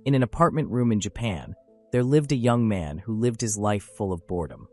In an apartment room in Japan, there lived a young man who lived his life full of boredom.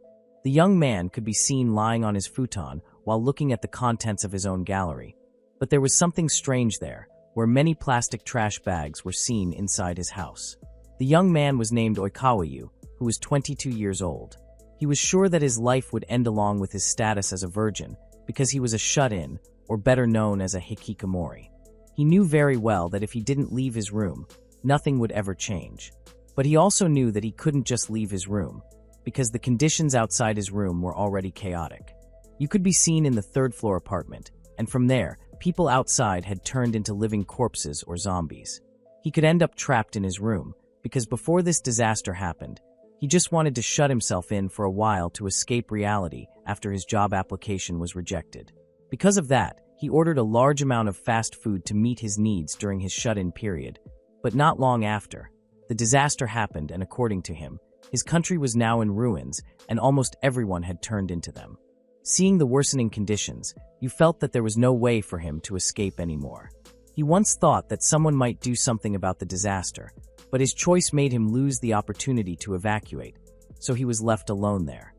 The young man could be seen lying on his futon while looking at the contents of his own gallery. But there was something strange there, where many plastic trash bags were seen inside his house. The young man was named Oikawayu, who was 22 years old. He was sure that his life would end along with his status as a virgin, because he was a shut-in, or better known as a hikikomori. He knew very well that if he didn't leave his room, nothing would ever change. But he also knew that he couldn't just leave his room, because the conditions outside his room were already chaotic. You could be seen in the third-floor apartment, and from there, people outside had turned into living corpses or zombies. He could end up trapped in his room, because before this disaster happened, he just wanted to shut himself in for a while to escape reality after his job application was rejected. Because of that, he ordered a large amount of fast food to meet his needs during his shut-in period. But not long after, the disaster happened, and according to him, his country was now in ruins and almost everyone had turned into them. Seeing the worsening conditions, you felt that there was no way for him to escape anymore. He once thought that someone might do something about the disaster, but his choice made him lose the opportunity to evacuate, so he was left alone there.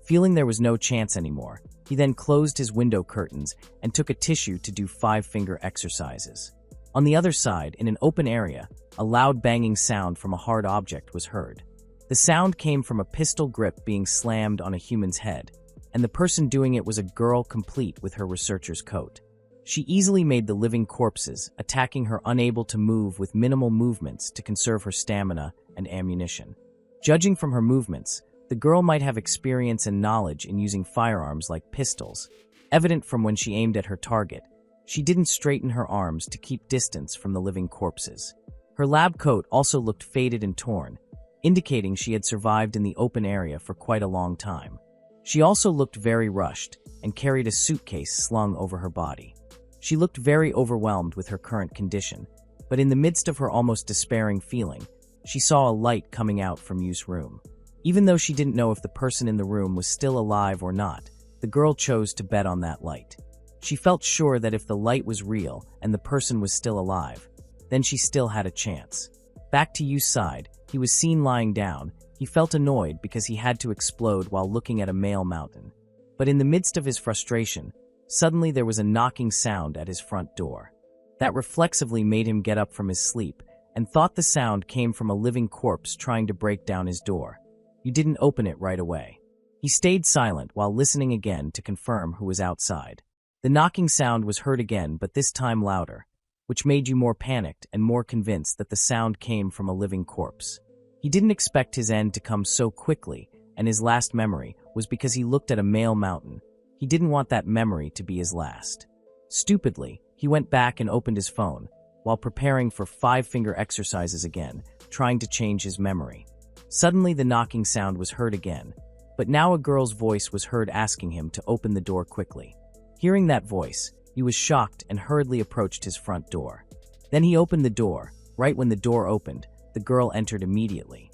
Feeling there was no chance anymore, he then closed his window curtains and took a tissue to do 5-finger exercises. On the other side, in an open area, a loud banging sound from a hard object was heard. The sound came from a pistol grip being slammed on a human's head, and the person doing it was a girl complete with her researcher's coat. She easily made the living corpses, attacking her unable to move with minimal movements to conserve her stamina and ammunition. Judging from her movements, the girl might have experience and knowledge in using firearms like pistols. Evident from when she aimed at her target, she didn't straighten her arms to keep distance from the living corpses. Her lab coat also looked faded and torn, indicating she had survived in the open area for quite a long time. She also looked very rushed and carried a suitcase slung over her body. She looked very overwhelmed with her current condition, but in the midst of her almost despairing feeling, she saw a light coming out from Yu's room. Even though she didn't know if the person in the room was still alive or not, the girl chose to bet on that light. She felt sure that if the light was real and the person was still alive, then she still had a chance. Back to Yu's side, he was seen lying down. He felt annoyed because he had to explode while looking at a male mountain. But in the midst of his frustration, suddenly there was a knocking sound at his front door. That reflexively made him get up from his sleep and thought the sound came from a living corpse trying to break down his door. You didn't open it right away. He stayed silent while listening again to confirm who was outside. The knocking sound was heard again, but this time louder, which made you more panicked and more convinced that the sound came from a living corpse. He didn't expect his end to come so quickly, and his last memory was because he looked at a male mountain. He didn't want that memory to be his last. Stupidly, he went back and opened his phone, while preparing for 5-finger exercises again, trying to change his memory. Suddenly the knocking sound was heard again, but now a girl's voice was heard asking him to open the door quickly. Hearing that voice, he was shocked and hurriedly approached his front door. Then he opened the door. Right when the door opened, the girl entered immediately.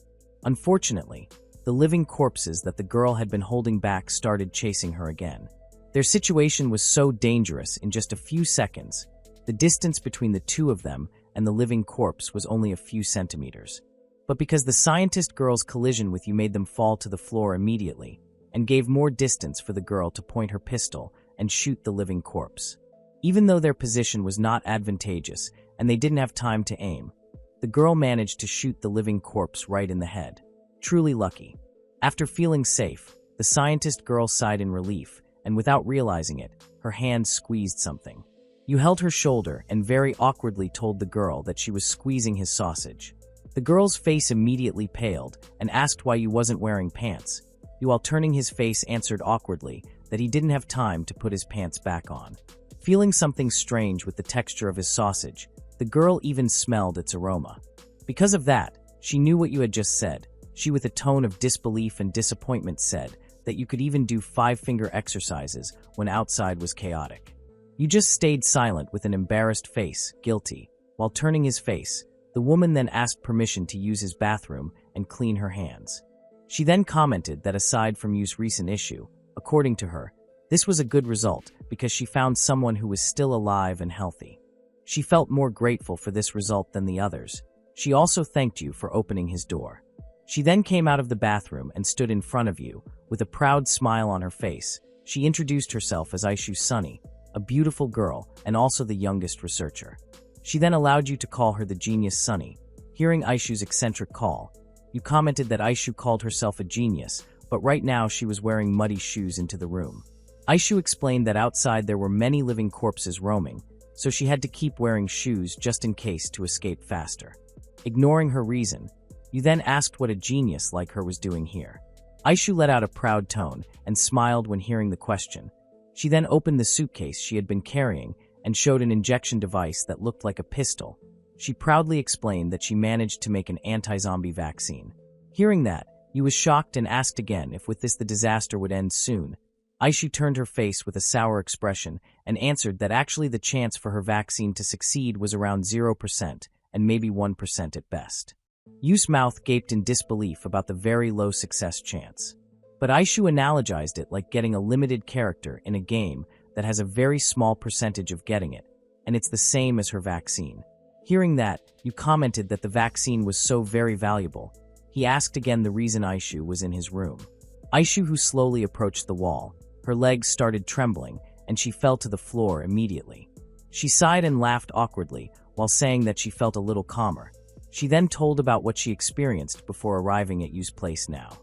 Unfortunately, the living corpses that the girl had been holding back started chasing her again. Their situation was so dangerous in just a few seconds. The distance between the two of them and the living corpse was only a few centimeters. But because the scientist girl's collision with you made them fall to the floor immediately, and gave more distance for the girl to point her pistol and shoot the living corpse. Even though their position was not advantageous and they didn't have time to aim, the girl managed to shoot the living corpse right in the head. Truly lucky. After feeling safe, the scientist girl sighed in relief, and without realizing it, her hand squeezed something. You held her shoulder and very awkwardly told the girl that she was squeezing his sausage. The girl's face immediately paled and asked why you wasn't wearing pants. You, while turning his face, answered awkwardly that he didn't have time to put his pants back on. Feeling something strange with the texture of his sausage, the girl even smelled its aroma. Because of that, she knew what you had just said. She, with a tone of disbelief and disappointment, said that you could even do 5-finger exercises when outside was chaotic. You just stayed silent with an embarrassed face, guilty. While turning his face, the woman then asked permission to use his bathroom and clean her hands. She then commented that aside from Yu's recent issue, according to her, this was a good result because she found someone who was still alive and healthy. She felt more grateful for this result than the others, She also thanked you for opening his door. She then came out of the bathroom and stood in front of you, with a proud smile on her face. She introduced herself as Aishu Sunny, a beautiful girl and also the youngest researcher. She then allowed you to call her the genius Sunny. Hearing Aishu's eccentric call, you commented that Aishu called herself a genius, but right now she was wearing muddy shoes into the room. Aishu explained that outside there were many living corpses roaming, so she had to keep wearing shoes just in case to escape faster. Ignoring her reason, you then asked what a genius like her was doing here. Aishu let out a proud tone and smiled when hearing the question. She then opened the suitcase she had been carrying and showed an injection device that looked like a pistol. She proudly explained that she managed to make an anti-zombie vaccine. Hearing that, you was shocked and asked again if with this the disaster would end soon. Aishu turned her face with a sour expression and answered that actually the chance for her vaccine to succeed was around 0% and maybe 1% at best. Yu's mouth gaped in disbelief about the very low success chance. But Aishu analogized it like getting a limited character in a game that has a very small percentage of getting it, and it's the same as her vaccine. Hearing that, you commented that the vaccine was so very valuable. He asked again the reason Aishu was in his room. Aishu, who slowly approached the wall, her legs started trembling, and she fell to the floor immediately. She sighed and laughed awkwardly, while saying that she felt a little calmer. She then told about what she experienced before arriving at Yu's place now.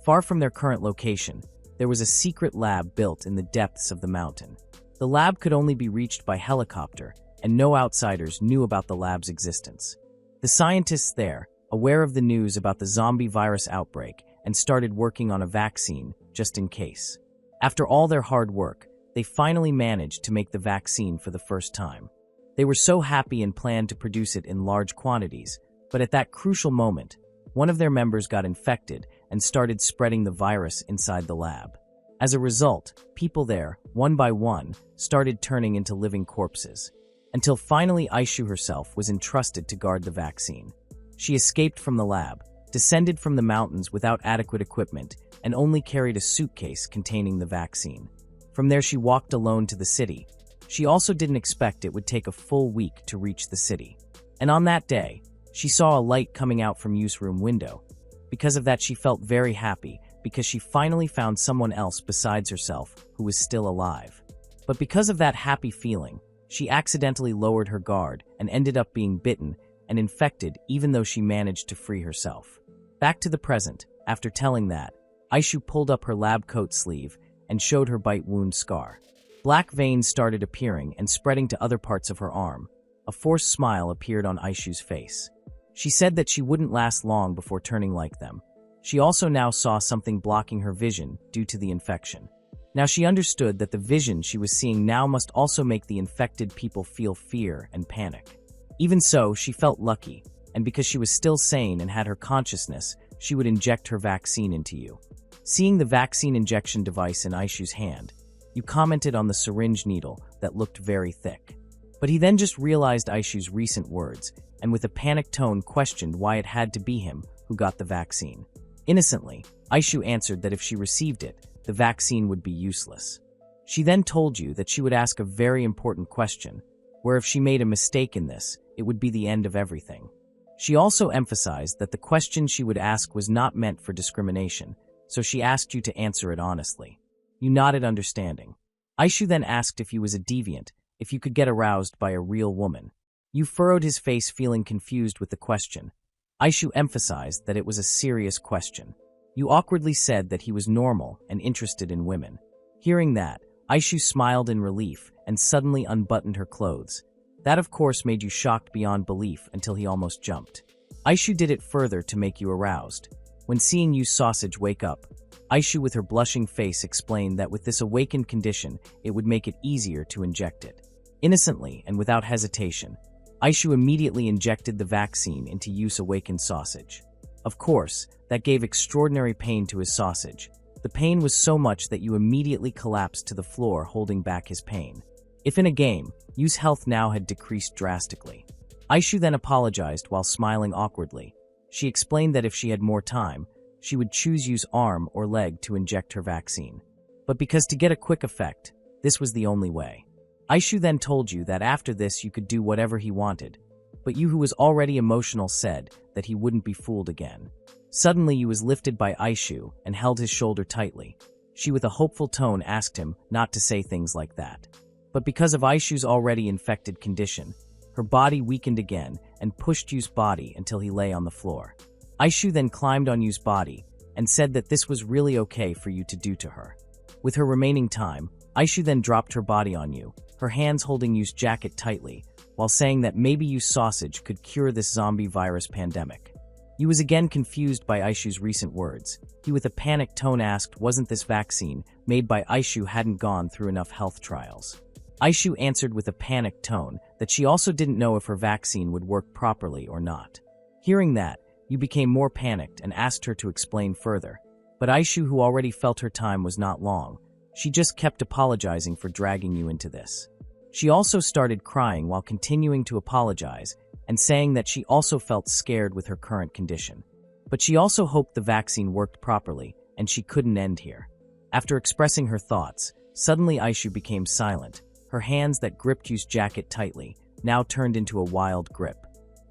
Far from their current location, there was a secret lab built in the depths of the mountain. The lab could only be reached by helicopter, and no outsiders knew about the lab's existence. The scientists there, aware of the news about the zombie virus outbreak, and started working on a vaccine, just in case. After all their hard work, they finally managed to make the vaccine for the first time. They were so happy and planned to produce it in large quantities, but at that crucial moment, one of their members got infected and started spreading the virus inside the lab. As a result, people there, one by one, started turning into living corpses, until finally Aishu herself was entrusted to guard the vaccine. She escaped from the lab, descended from the mountains without adequate equipment, and only carried a suitcase containing the vaccine. From there she walked alone to the city. She also didn't expect it would take a full week to reach the city. And on that day, she saw a light coming out from Yu's room window. Because of that, she felt very happy, because she finally found someone else besides herself who was still alive. But because of that happy feeling, she accidentally lowered her guard and ended up being bitten and infected even though she managed to free herself. Back to the present, after telling that, Aishu pulled up her lab coat sleeve and showed her bite wound scar. Black veins started appearing and spreading to other parts of her arm. A forced smile appeared on Aishu's face. She said that she wouldn't last long before turning like them. She also now saw something blocking her vision due to the infection. Now she understood that the vision she was seeing now must also make the infected people feel fear and panic. Even so, she felt lucky, and because she was still sane and had her consciousness, she would inject her vaccine into you. Seeing the vaccine injection device in Aishu's hand, you commented on the syringe needle that looked very thick. But he then just realized Aishu's recent words, and with a panicked tone questioned why it had to be him who got the vaccine. Innocently, Aishu answered that if she received it, the vaccine would be useless. She then told you that she would ask a very important question, where if she made a mistake in this, it would be the end of everything. She also emphasized that the question she would ask was not meant for discrimination, so she asked you to answer it honestly. You nodded understanding. Aishu then asked if you was a deviant, if you could get aroused by a real woman. You furrowed his face, feeling confused with the question. Aishu emphasized that it was a serious question. You awkwardly said that he was normal and interested in women. Hearing that, Aishu smiled in relief and suddenly unbuttoned her clothes. That of course made you shocked beyond belief until he almost jumped. Aishu did it further to make you aroused. When seeing Yu's sausage wake up, Aishu with her blushing face explained that with this awakened condition, it would make it easier to inject it. Innocently and without hesitation, Aishu immediately injected the vaccine into Yu's awakened sausage. Of course, that gave extraordinary pain to his sausage. The pain was so much that Yu immediately collapsed to the floor, holding back his pain. If in a game, Yu's health now had decreased drastically. Aishu then apologized while smiling awkwardly. She explained that if she had more time, she would choose Yu's arm or leg to inject her vaccine. But because to get a quick effect, this was the only way. Aishu then told you that after this you could do whatever he wanted. But Yu, who was already emotional, said that he wouldn't be fooled again. Suddenly, Yu was lifted by Aishu and held his shoulder tightly. She, with a hopeful tone, asked him not to say things like that. But because of Aishu's already infected condition, her body weakened again and pushed Yu's body until he lay on the floor. Aishu then climbed on Yu's body and said that this was really okay for Yu to do to her. With her remaining time, Aishu then dropped her body on Yu, her hands holding Yu's jacket tightly, while saying that maybe Yu's sausage could cure this zombie virus pandemic. Yu was again confused by Aishu's recent words. He, with a panicked tone, asked wasn't this vaccine made by Aishu hadn't gone through enough health trials. Aishu answered with a panicked tone that she also didn't know if her vaccine would work properly or not. Hearing that, Yu became more panicked and asked her to explain further. But Aishu, who already felt her time was not long, she just kept apologizing for dragging Yu into this. She also started crying while continuing to apologize and saying that she also felt scared with her current condition. But she also hoped the vaccine worked properly and she couldn't end here. After expressing her thoughts, suddenly Aishu became silent. Her hands that gripped Yu's jacket tightly now turned into a wild grip.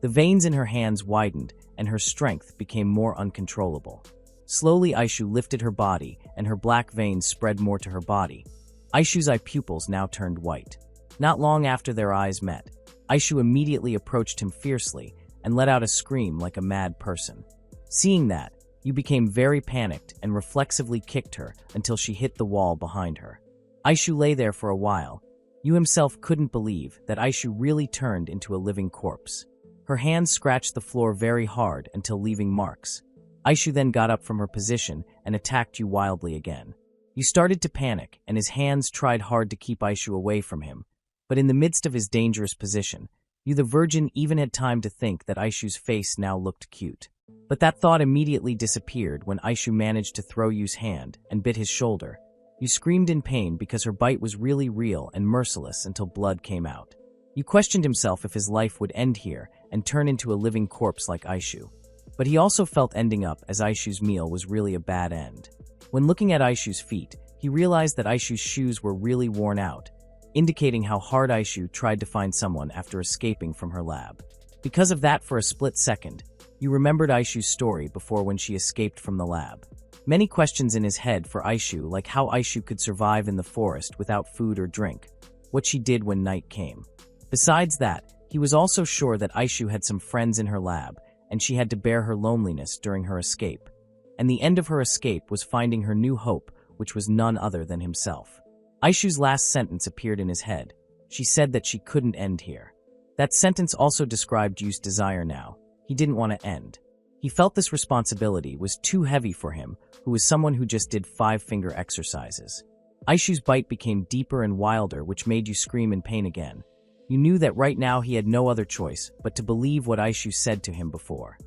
The veins in her hands widened and her strength became more uncontrollable. Slowly, Aishu lifted her body and her black veins spread more to her body. Aishu's eye pupils now turned white. Not long after their eyes met, Aishu immediately approached him fiercely and let out a scream like a mad person. Seeing that, Yu became very panicked and reflexively kicked her until she hit the wall behind her. Aishu lay there for a while. Yu himself couldn't believe that Aishu really turned into a living corpse. Her hands scratched the floor very hard until leaving marks. Aishu then got up from her position and attacked Yu wildly again. Yu started to panic and his hands tried hard to keep Aishu away from him. But in the midst of his dangerous position, Yu the Virgin even had time to think that Aishu's face now looked cute. But that thought immediately disappeared when Aishu managed to throw Yu's hand and bit his shoulder. Yu screamed in pain because her bite was really real and merciless until blood came out. Yu questioned himself if his life would end here and turn into a living corpse like Aishu. But he also felt ending up as Aishu's meal was really a bad end. When looking at Aishu's feet, he realized that Aishu's shoes were really worn out, indicating how hard Aishu tried to find someone after escaping from her lab. Because of that, for a split second, Yu remembered Aishu's story before when she escaped from the lab. Many questions in his head for Aishu, like how Aishu could survive in the forest without food or drink, what she did when night came. Besides that, he was also sure that Aishu had some friends in her lab, and she had to bear her loneliness during her escape. And the end of her escape was finding her new hope, which was none other than himself. Aishu's last sentence appeared in his head. She said that she couldn't end here. That sentence also described Yu's desire now. He didn't want to end. He felt this responsibility was too heavy for him, who was someone who just did 5-finger exercises. Aishu's bite became deeper and wilder, which made Yu scream in pain again. Yu knew that right now he had no other choice but to believe what Aishu said to him before.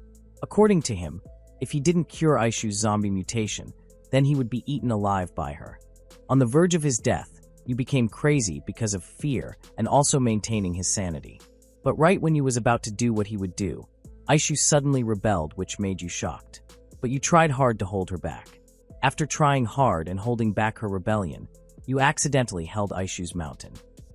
According to him, if he didn't cure Aishu's zombie mutation, then he would be eaten alive by her. On the verge of his death, Yu became crazy because of fear and also maintaining his sanity. But right when Yu was about to do what he would do, Aishu suddenly rebelled, which made Yu shocked. But Yu tried hard to hold her back. After trying hard and holding back her rebellion, Yu accidentally held Aishu's mountain.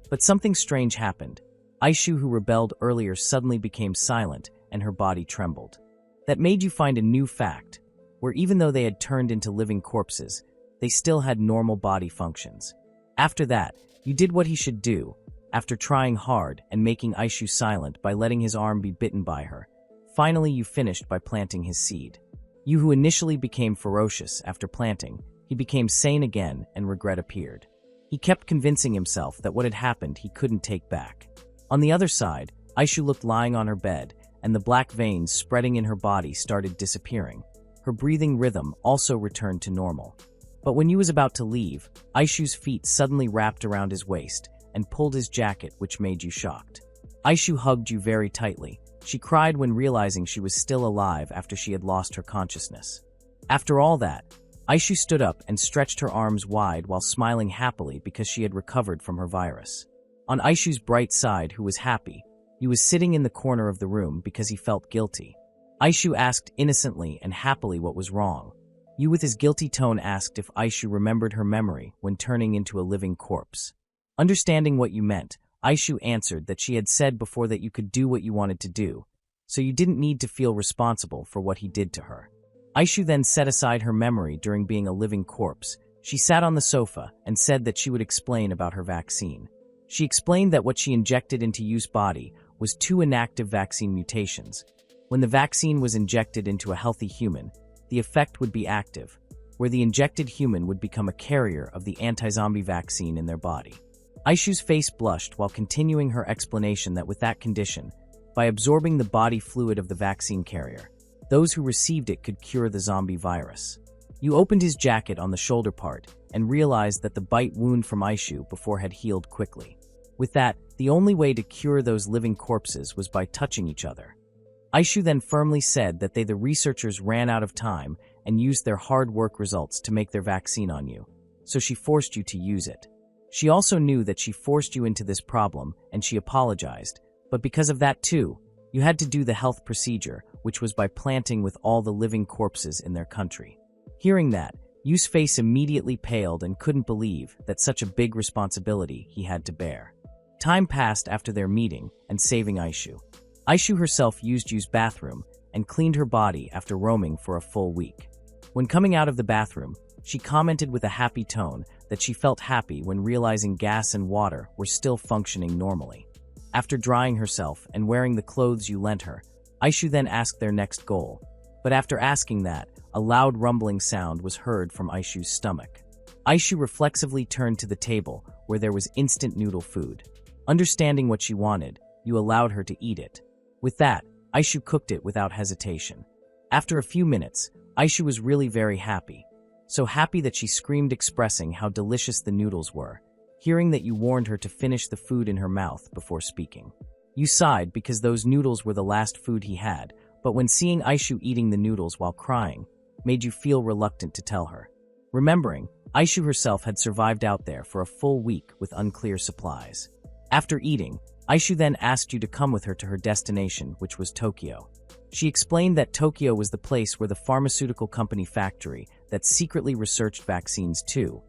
But something strange happened. Aishu, who rebelled earlier, suddenly became silent and her body trembled. That made Yu find a new fact, where even though they had turned into living corpses, they still had normal body functions. After that, Yu did what he should do, after trying hard and making Aishu silent by letting his arm be bitten by her. Finally, Yu finished by planting his seed. Yu, who initially became ferocious after planting, he became sane again and regret appeared. He kept convincing himself that what had happened he couldn't take back. On the other side, Aishu looked lying on her bed, and the black veins spreading in her body started disappearing. Her breathing rhythm also returned to normal. But when Yu was about to leave, Aishu's feet suddenly wrapped around his waist and pulled his jacket, which made Yu shocked. Aishu hugged Yu very tightly. She cried when realizing she was still alive after she had lost her consciousness. After all that, Aishu stood up and stretched her arms wide while smiling happily because she had recovered from her virus. On Aishu's bright side, who was happy, he was sitting in the corner of the room because he felt guilty. Aishu asked innocently and happily what was wrong. Yu, with his guilty tone, asked if Aishu remembered her memory when turning into a living corpse. Understanding what Yu meant, Aishu answered that she had said before that you could do what you wanted to do, so you didn't need to feel responsible for what he did to her. Aishu then set aside her memory during being a living corpse. She sat on the sofa and said that she would explain about her vaccine. She explained that what she injected into Yu's body was 2 inactive vaccine mutations. When the vaccine was injected into a healthy human, the effect would be active, where the injected human would become a carrier of the anti-zombie vaccine in their body. Aishu's face blushed while continuing her explanation that with that condition, by absorbing the body fluid of the vaccine carrier, those who received it could cure the zombie virus. Yu opened his jacket on the shoulder part and realized that the bite wound from Aishu before had healed quickly. With that, the only way to cure those living corpses was by touching each other. Aishu then firmly said that the researchers ran out of time and used their hard work results to make their vaccine on you, so she forced you to use it. She also knew that she forced you into this problem, and she apologized, but because of that too, you had to do the health procedure, which was by planting with all the living corpses in their country. Hearing that, Yu's face immediately paled and couldn't believe that such a big responsibility he had to bear. Time passed after their meeting and saving Aishu. Aishu herself used Yu's bathroom and cleaned her body after roaming for a full week. When coming out of the bathroom, she commented with a happy tone that she felt happy when realizing gas and water were still functioning normally. After drying herself and wearing the clothes you lent her, Aishu then asked their next goal. But after asking that, a loud rumbling sound was heard from Aishu's stomach. Aishu reflexively turned to the table where there was instant noodle food. Understanding what she wanted, you allowed her to eat it. With that, Aishu cooked it without hesitation. After a few minutes, Aishu was really very happy. So happy that she screamed, expressing how delicious the noodles were, hearing that you warned her to finish the food in her mouth before speaking. You sighed because those noodles were the last food he had, but when seeing Aishu eating the noodles while crying, made you feel reluctant to tell her. Remembering, Aishu herself had survived out there for a full week with unclear supplies. After eating, Aishu then asked you to come with her to her destination, which was Tokyo. She explained that Tokyo was the place where the pharmaceutical company factory that secretly researched vaccines too.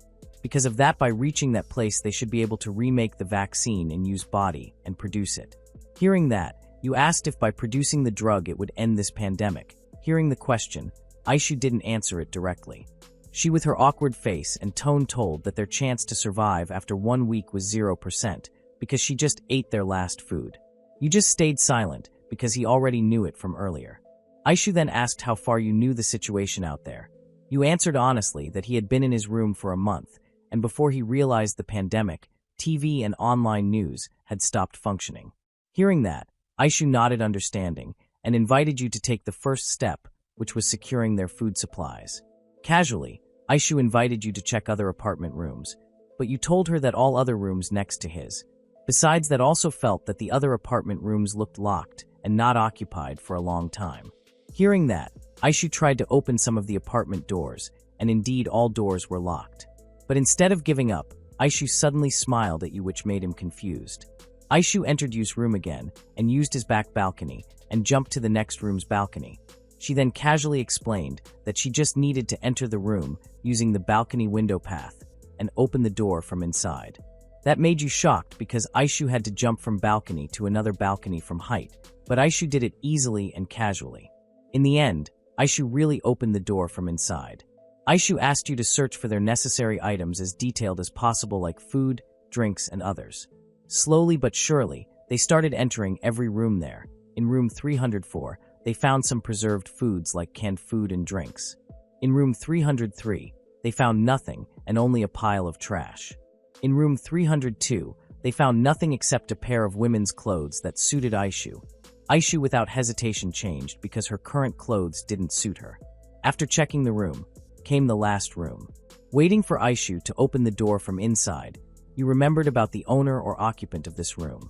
Because of that, by reaching that place, they should be able to remake the vaccine in Yu's body and produce it. Hearing that, you asked if by producing the drug it would end this pandemic. Hearing the question, Aishu didn't answer it directly. She, with her awkward face and tone, told that their chance to survive after 1 week was 0%, because she just ate their last food. You just stayed silent, because he already knew it from earlier. Aishu then asked how far you knew the situation out there. You answered honestly that he had been in his room for a month, and before he realized the pandemic, TV and online news had stopped functioning. Hearing that, Aishu nodded understanding and invited you to take the first step, which was securing their food supplies. Casually, Aishu invited you to check other apartment rooms, but you told her that all other rooms next to his. Besides that, also felt that the other apartment rooms looked locked and not occupied for a long time. Hearing that, Aishu tried to open some of the apartment doors, and indeed all doors were locked. But instead of giving up, Aishu suddenly smiled at you, which made him confused. Aishu entered Yu's room again and used his back balcony and jumped to the next room's balcony. She then casually explained that she just needed to enter the room using the balcony window path and open the door from inside. That made you shocked because Aishu had to jump from balcony to another balcony from height, but Aishu did it easily and casually. In the end, Aishu really opened the door from inside. Aishu asked you to search for their necessary items as detailed as possible, like food, drinks, and others. Slowly but surely, they started entering every room there. In room 304, they found some preserved foods like canned food and drinks. In room 303, they found nothing and only a pile of trash. In room 302, they found nothing except a pair of women's clothes that suited Aishu. Aishu without hesitation changed because her current clothes didn't suit her. After checking the room, came the last room. Waiting for Aishu to open the door from inside, you remembered about the owner or occupant of this room.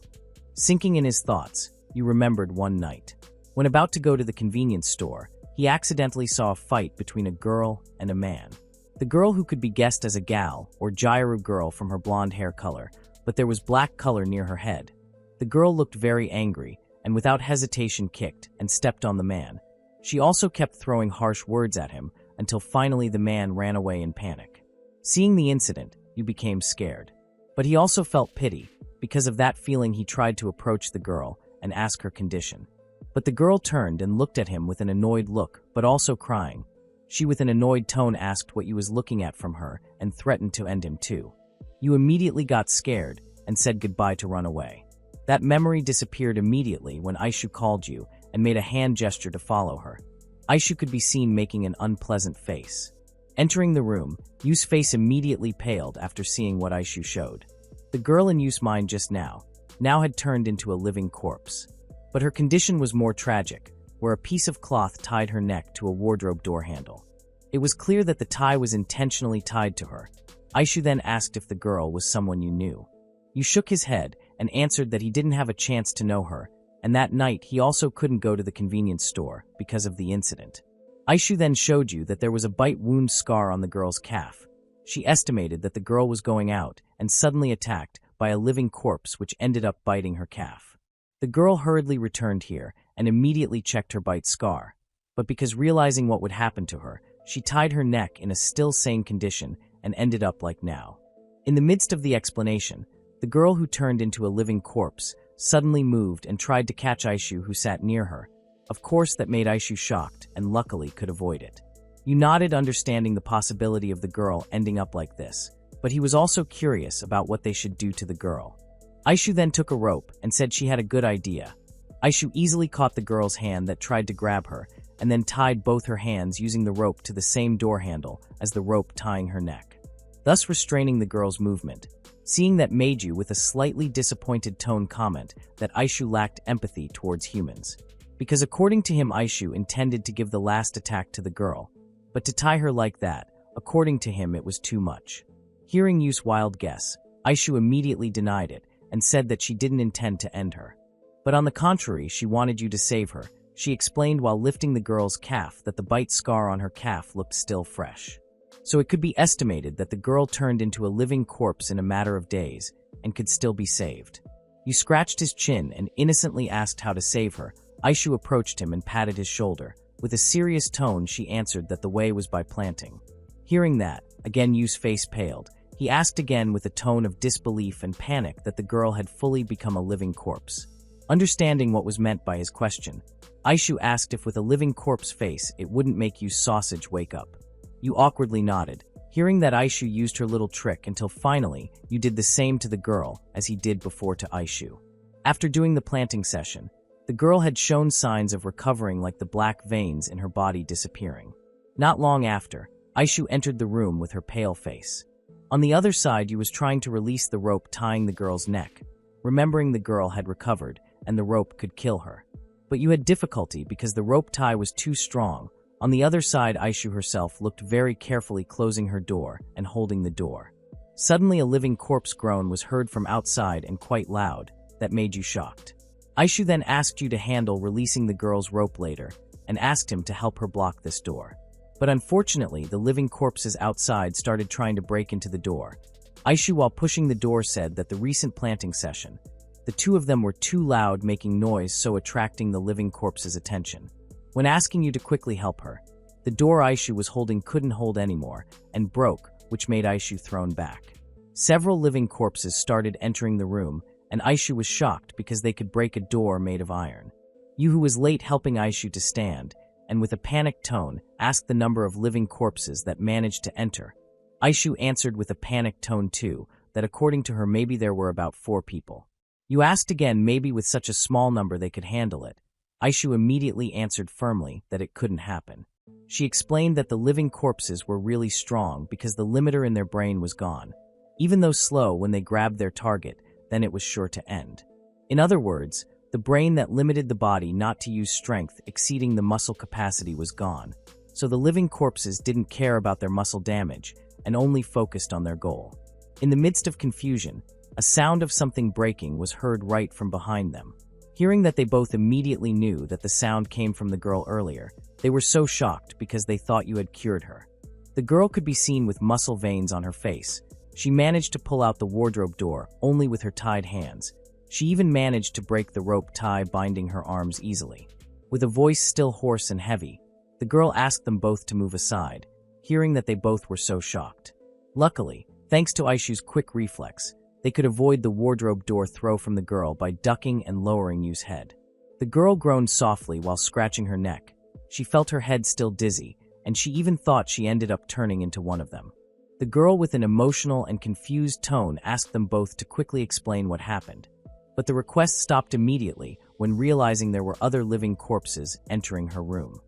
Sinking in his thoughts, you remembered one night. When about to go to the convenience store, he accidentally saw a fight between a girl and a man. The girl, who could be guessed as a gal or Jairu girl from her blonde hair color, but there was black color near her head. The girl looked very angry and without hesitation kicked and stepped on the man. She also kept throwing harsh words at him until finally the man ran away in panic. Seeing the incident, you became scared. But he also felt pity Because of that feeling, he tried to approach the girl and ask her condition. But the girl turned and looked at him with an annoyed look, but also crying. She with an annoyed tone asked what you was looking at from her and threatened to end him too. You immediately got scared and said goodbye to run away. That memory disappeared immediately when Aishu called you and made a hand gesture to follow her. Aishu could be seen making an unpleasant face. Entering the room, Yu's face immediately paled after seeing what Aishu showed. The girl in Yu's mind just now had turned into a living corpse. But her condition was more tragic, where a piece of cloth tied her neck to a wardrobe door handle. It was clear that the tie was intentionally tied to her. Aishu then asked if the girl was someone you knew. You shook his head and answered that he didn't have a chance to know her, and that night he also couldn't go to the convenience store because of the incident. Aishu then showed you that there was a bite wound scar on the girl's calf. She estimated that the girl was going out and suddenly attacked by a living corpse which ended up biting her calf. The girl hurriedly returned here and immediately checked her bite scar, but because realizing what would happen to her, she tied her neck in a still sane condition and ended up like now. In the midst of the explanation, the girl who turned into a living corpse suddenly moved and tried to catch Aishu, who sat near her. Of course, that made Aishu shocked and luckily could avoid it. You nodded, understanding the possibility of the girl ending up like this, but he was also curious about what they should do to the girl. Aishu then took a rope and said she had a good idea. Aishu easily caught the girl's hand that tried to grab her and then tied both her hands using the rope to the same door handle as the rope tying her neck, thus restraining the girl's movement. Seeing that made you with a slightly disappointed tone comment that Aishu lacked empathy towards humans. Because according to him, Aishu intended to give the last attack to the girl, but to tie her like that, according to him, it was too much. Hearing Yu's wild guess, Aishu immediately denied it and said that she didn't intend to end her. But on the contrary, she wanted you to save her. She explained while lifting the girl's calf that the bite scar on her calf looked still fresh. So it could be estimated that the girl turned into a living corpse in a matter of days and could still be saved. You scratched his chin and innocently asked how to save her. Aishu approached him and patted his shoulder. With a serious tone, she answered that the way was by planting. Hearing that, again Yu's face paled. He asked again with a tone of disbelief and panic that the girl had fully become a living corpse. Understanding what was meant by his question, Aishu asked if with a living corpse face it wouldn't make Yu's sausage wake up. You awkwardly nodded, hearing that Aishu used her little trick until finally you did the same to the girl as he did before to Aishu. After doing the planting session, the girl had shown signs of recovering, like the black veins in her body disappearing. Not long after, Aishu entered the room with her pale face. On the other side, you was trying to release the rope tying the girl's neck, remembering the girl had recovered and the rope could kill her. But you had difficulty because the rope tie was too strong. On the other side, Aishu herself looked very carefully, closing her door and holding the door. Suddenly, a living corpse groan was heard from outside and quite loud. That made you shocked. Aishu then asked you to handle releasing the girl's rope later and asked him to help her block this door. But unfortunately, the living corpses outside started trying to break into the door. Aishu, while pushing the door, said that the recent planting session, the two of them were too loud, making noise, so attracting the living corpse's attention. When asking you to quickly help her, the door Aishu was holding couldn't hold anymore and broke, which made Aishu thrown back. Several living corpses started entering the room, and Aishu was shocked because they could break a door made of iron. You, who was late, helping Aishu to stand, and with a panicked tone, asked the number of living corpses that managed to enter. Aishu answered with a panicked tone too, that according to her maybe there were about 4 people. You asked again maybe with such a small number they could handle it. Aishu immediately answered firmly that it couldn't happen. She explained that the living corpses were really strong because the limiter in their brain was gone. Even though slow when they grabbed their target, then it was sure to end. In other words, the brain that limited the body not to use strength exceeding the muscle capacity was gone. So the living corpses didn't care about their muscle damage and only focused on their goal. In the midst of confusion, a sound of something breaking was heard right from behind them. Hearing that, they both immediately knew that the sound came from the girl earlier. They were so shocked because they thought you had cured her. The girl could be seen with muscle veins on her face. She managed to pull out the wardrobe door only with her tied hands. She even managed to break the rope tie binding her arms easily. With a voice still hoarse and heavy, the girl asked them both to move aside, hearing that they both were so shocked. Luckily, thanks to Aishu's quick reflex, they could avoid the wardrobe door throw from the girl by ducking and lowering Yu's head. The girl groaned softly while scratching her neck. She felt her head still dizzy, and she even thought she ended up turning into one of them. The girl with an emotional and confused tone asked them both to quickly explain what happened. But the request stopped immediately when realizing there were other living corpses entering her room.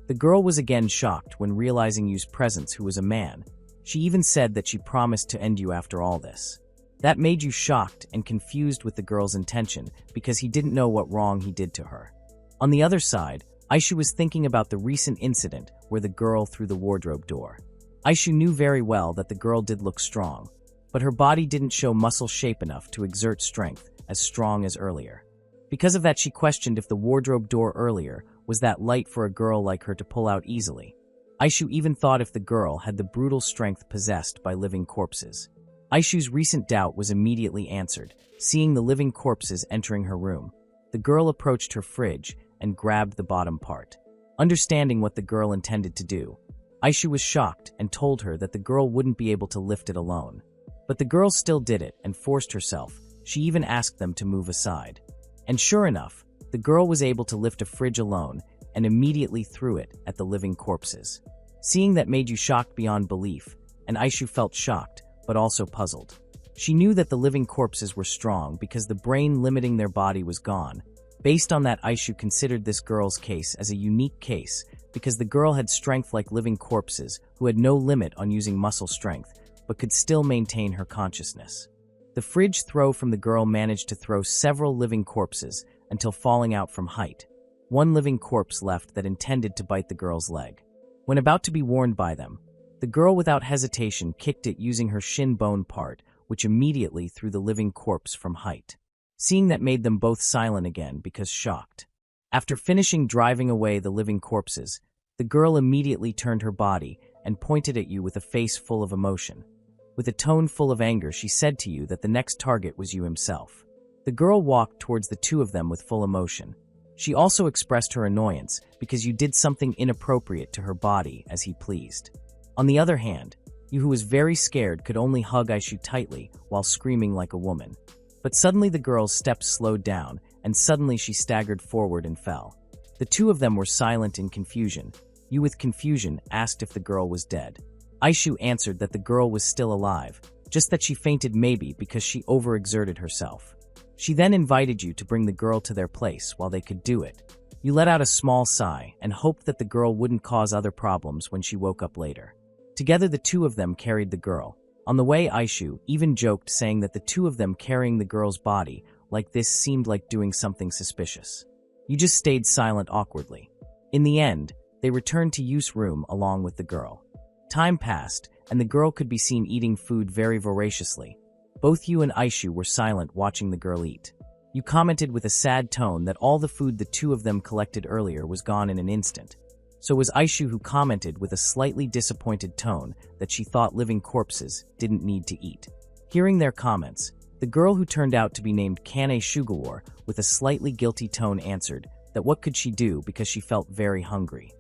The girl was again shocked when realizing Yu's presence, who was a man. She even said that she promised to end you after all this. That made Yu shocked and confused with the girl's intention because he didn't know what wrong he did to her. On the other side, Aishu was thinking about the recent incident where the girl threw the wardrobe door. Aishu knew very well that the girl did look strong, but her body didn't show muscle shape enough to exert strength as strong as earlier. Because of that, she questioned if the wardrobe door earlier was that light for a girl like her to pull out easily. Aishu even thought if the girl had the brutal strength possessed by living corpses. Aishu's recent doubt was immediately answered, seeing the living corpses entering her room. The girl approached her fridge and grabbed the bottom part. Understanding what the girl intended to do, Aishu was shocked and told her that the girl wouldn't be able to lift it alone. But the girl still did it and forced herself. She even asked them to move aside. And sure enough, the girl was able to lift a fridge alone and immediately threw it at the living corpses. Seeing that made you shocked beyond belief, and Aishu felt shocked, but also puzzled. She knew that the living corpses were strong because the brain limiting their body was gone. Based on that, Aishu considered this girl's case as a unique case because the girl had strength like living corpses who had no limit on using muscle strength, but could still maintain her consciousness. The fridge throw from the girl managed to throw several living corpses until falling out from height. One living corpse left that intended to bite the girl's leg. When about to be warned by them, the girl without hesitation kicked it using her shin bone part, which immediately threw the living corpse from height. Seeing that made them both silent again because shocked. After finishing driving away the living corpses, the girl immediately turned her body and pointed at you with a face full of emotion. With a tone full of anger, she said to you that the next target was you himself. The girl walked towards the two of them with full emotion. She also expressed her annoyance because you did something inappropriate to her body as he pleased. On the other hand, you, who was very scared, could only hug Aishu tightly while screaming like a woman. But suddenly the girl's steps slowed down, and suddenly she staggered forward and fell. The two of them were silent in confusion. You, with confusion, asked if the girl was dead. Aishu answered that the girl was still alive, just that she fainted maybe because she overexerted herself. She then invited you to bring the girl to their place while they could do it. You let out a small sigh and hoped that the girl wouldn't cause other problems when she woke up later. Together the two of them carried the girl. On the way, Aishu even joked, saying that the two of them carrying the girl's body like this seemed like doing something suspicious. You just stayed silent awkwardly. In the end, they returned to Yu's room along with the girl. Time passed, and the girl could be seen eating food very voraciously. Both you and Aishu were silent watching the girl eat. You commented with a sad tone that all the food the two of them collected earlier was gone in an instant. So was Aishu, who commented with a slightly disappointed tone that she thought living corpses didn't need to eat. Hearing their comments, the girl, who turned out to be named Kane Shugawar, with a slightly guilty tone answered that what could she do because she felt very hungry.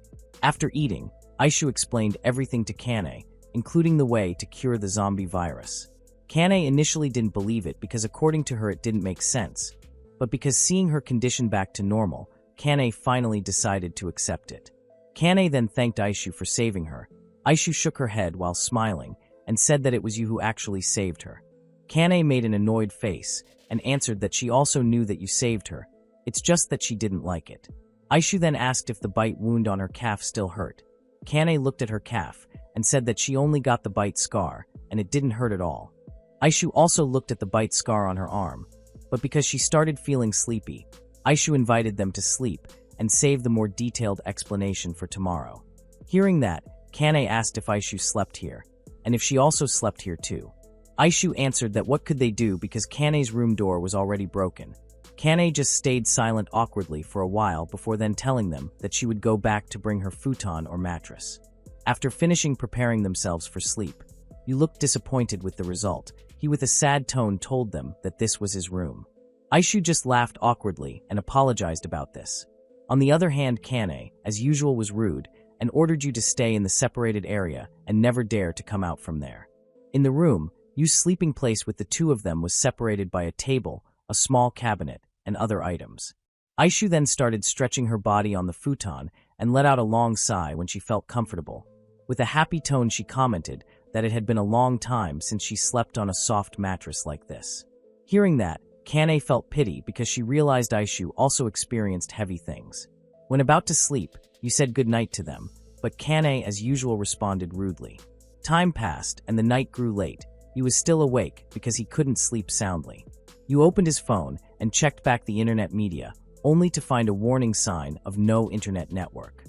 After eating, Aishu explained everything to Kane, including the way to cure the zombie virus. Kane initially didn't believe it because according to her it didn't make sense, but because seeing her condition back to normal, Kane finally decided to accept it. Kane then thanked Aishu for saving her. Aishu shook her head while smiling and said that it was you who actually saved her. Kane made an annoyed face and answered that she also knew that you saved her. It's just that she didn't like it. Aishu then asked if the bite wound on her calf still hurt. Kane looked at her calf and said that she only got the bite scar and it didn't hurt at all. Aishu also looked at the bite scar on her arm, but because she started feeling sleepy, Aishu invited them to sleep and save the more detailed explanation for tomorrow. Hearing that, Kane asked if Aishu slept here, and if she also slept here too. Aishu answered that what could they do because Kane's room door was already broken. Kane just stayed silent awkwardly for a while before then telling them that she would go back to bring her futon or mattress. After finishing preparing themselves for sleep, you looked disappointed with the result. He, with a sad tone, told them that this was his room. Aishu just laughed awkwardly and apologized about this. On the other hand, Kane, as usual, was rude and ordered you to stay in the separated area and never dare to come out from there. In the room, Yu's sleeping place with the two of them was separated by a table, a small cabinet, and other items. Aishu then started stretching her body on the futon and let out a long sigh when she felt comfortable. With a happy tone, she commented that it had been a long time since she slept on a soft mattress like this. Hearing that, Kane felt pity because she realized Aishu also experienced heavy things. When about to sleep, Yu said goodnight to them, but Kane as usual responded rudely. Time passed and the night grew late. Yu was still awake because he couldn't sleep soundly. Yu opened his phone and checked back the internet media, only to find a warning sign of no internet network.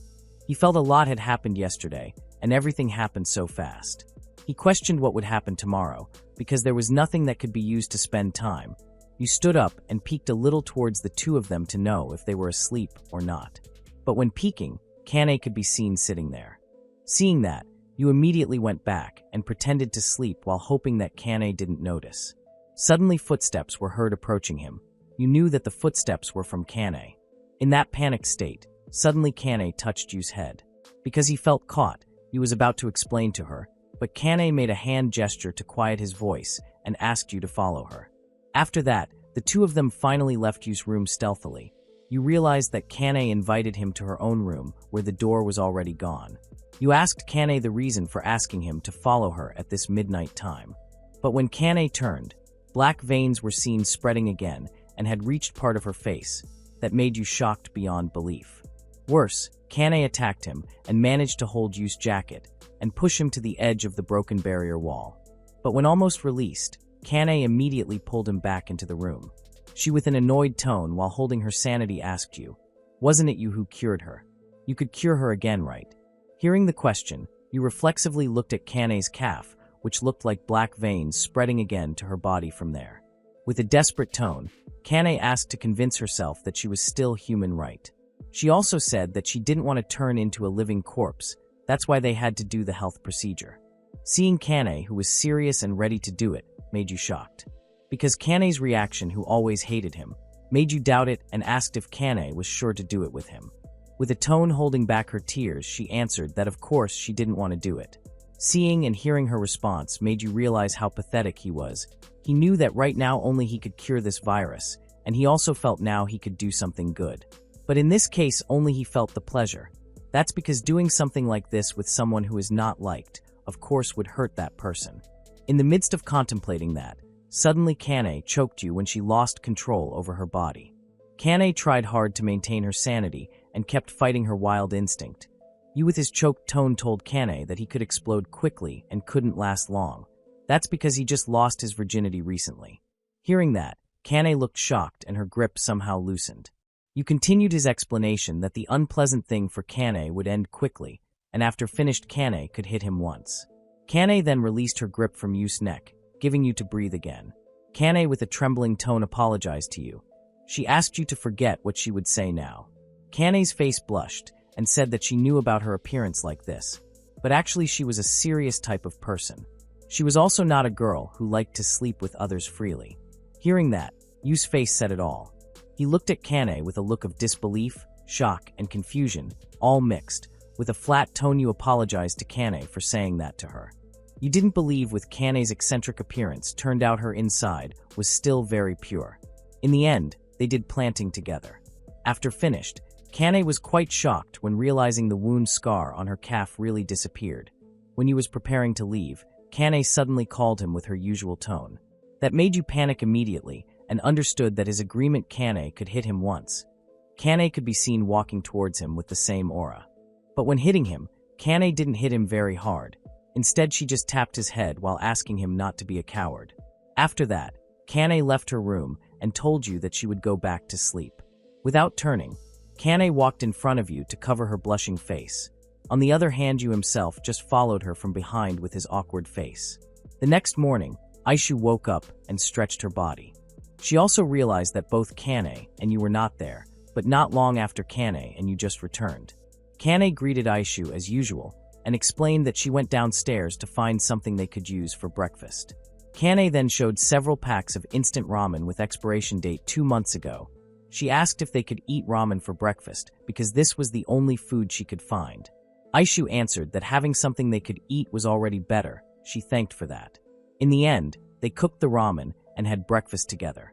He felt a lot had happened yesterday, and everything happened so fast. He questioned what would happen tomorrow, because there was nothing that could be used to spend time. Yu stood up and peeked a little towards the two of them to know if they were asleep or not. But when peeking, Kane could be seen sitting there. Seeing that, Yu immediately went back and pretended to sleep while hoping that Kane didn't notice. Suddenly footsteps were heard approaching him. Yu knew that the footsteps were from Kane. In that panicked state, suddenly Kane touched Yu's head. Because he felt caught, Yu was about to explain to her, but Kane made a hand gesture to quiet his voice and asked Yu to follow her. After that, the two of them finally left Yu's room stealthily. Yu realized that Kane invited him to her own room, where the door was already gone. Yu asked Kane the reason for asking him to follow her at this midnight time. But when Kane turned, black veins were seen spreading again and had reached part of her face. That made Yu shocked beyond belief. Worse, Kane attacked him and managed to hold Yu's jacket and push him to the edge of the broken barrier wall. But when almost released, Kane immediately pulled him back into the room. She, with an annoyed tone while holding her sanity, asked Yu, "Wasn't it you who cured her? You could cure her again, right?" Hearing the question, Yu reflexively looked at Kane's calf, which looked like black veins spreading again to her body from there. With a desperate tone, Kane asked to convince herself that she was still human, right? She also said that she didn't want to turn into a living corpse. That's why they had to do the health procedure. Seeing Kane, who was serious and ready to do it, made Yu shocked. Because Kane's reaction, who always hated him, made Yu doubt it and asked if Kane was sure to do it with him. With a tone holding back her tears, she answered that of course she didn't want to do it. Seeing and hearing her response made Yu realize how pathetic he was. He knew that right now only he could cure this virus, and he also felt now he could do something good. But in this case, only he felt the pleasure. That's because doing something like this with someone who is not liked, of course, would hurt that person. In the midst of contemplating that, suddenly Kane choked Yu when she lost control over her body. Kane tried hard to maintain her sanity and kept fighting her wild instinct. Yu, with his choked tone, told Kane that he could explode quickly and couldn't last long. That's because he just lost his virginity recently. Hearing that, Kane looked shocked and her grip somehow loosened. Yu continued his explanation that the unpleasant thing for Kane would end quickly, and after finished, Kane could hit him once. Kane then released her grip from Yu's neck, giving Yu to breathe again. Kane, with a trembling tone, apologized to Yu. She asked Yu to forget what she would say now. Kane's face blushed and said that she knew about her appearance like this, but actually she was a serious type of person. She was also not a girl who liked to sleep with others freely. Hearing that, Yu's face said it all. He looked at Kane with a look of disbelief, shock, and confusion, all mixed. With a flat tone, Yu apologized to Kane for saying that to her. Yu didn't believe with Kane's eccentric appearance, turned out her inside was still very pure. In the end, they did planting together. After finished, Kane was quite shocked when realizing the wound scar on her calf really disappeared. When Yu was preparing to leave, Kane suddenly called him with her usual tone. That made Yu panic immediately and understood that his agreement Kane could hit him once. Kane could be seen walking towards him with the same aura. But when hitting him, Kane didn't hit him very hard. Instead, she just tapped his head while asking him not to be a coward. After that, Kane left her room and told Yu that she would go back to sleep. Without turning, Kane walked in front of Yu to cover her blushing face. On the other hand, Yu himself just followed her from behind with his awkward face. The next morning, Aishu woke up and stretched her body. She also realized that both Kane and Yu were not there, but not long after Kane and Yu just returned. Kane greeted Aishu as usual and explained that she went downstairs to find something they could use for breakfast. Kane then showed several packs of instant ramen with expiration date 2 months ago. She asked if they could eat ramen for breakfast because this was the only food she could find. Aishu answered that having something they could eat was already better. She thanked for that. In the end, they cooked the ramen and had breakfast together.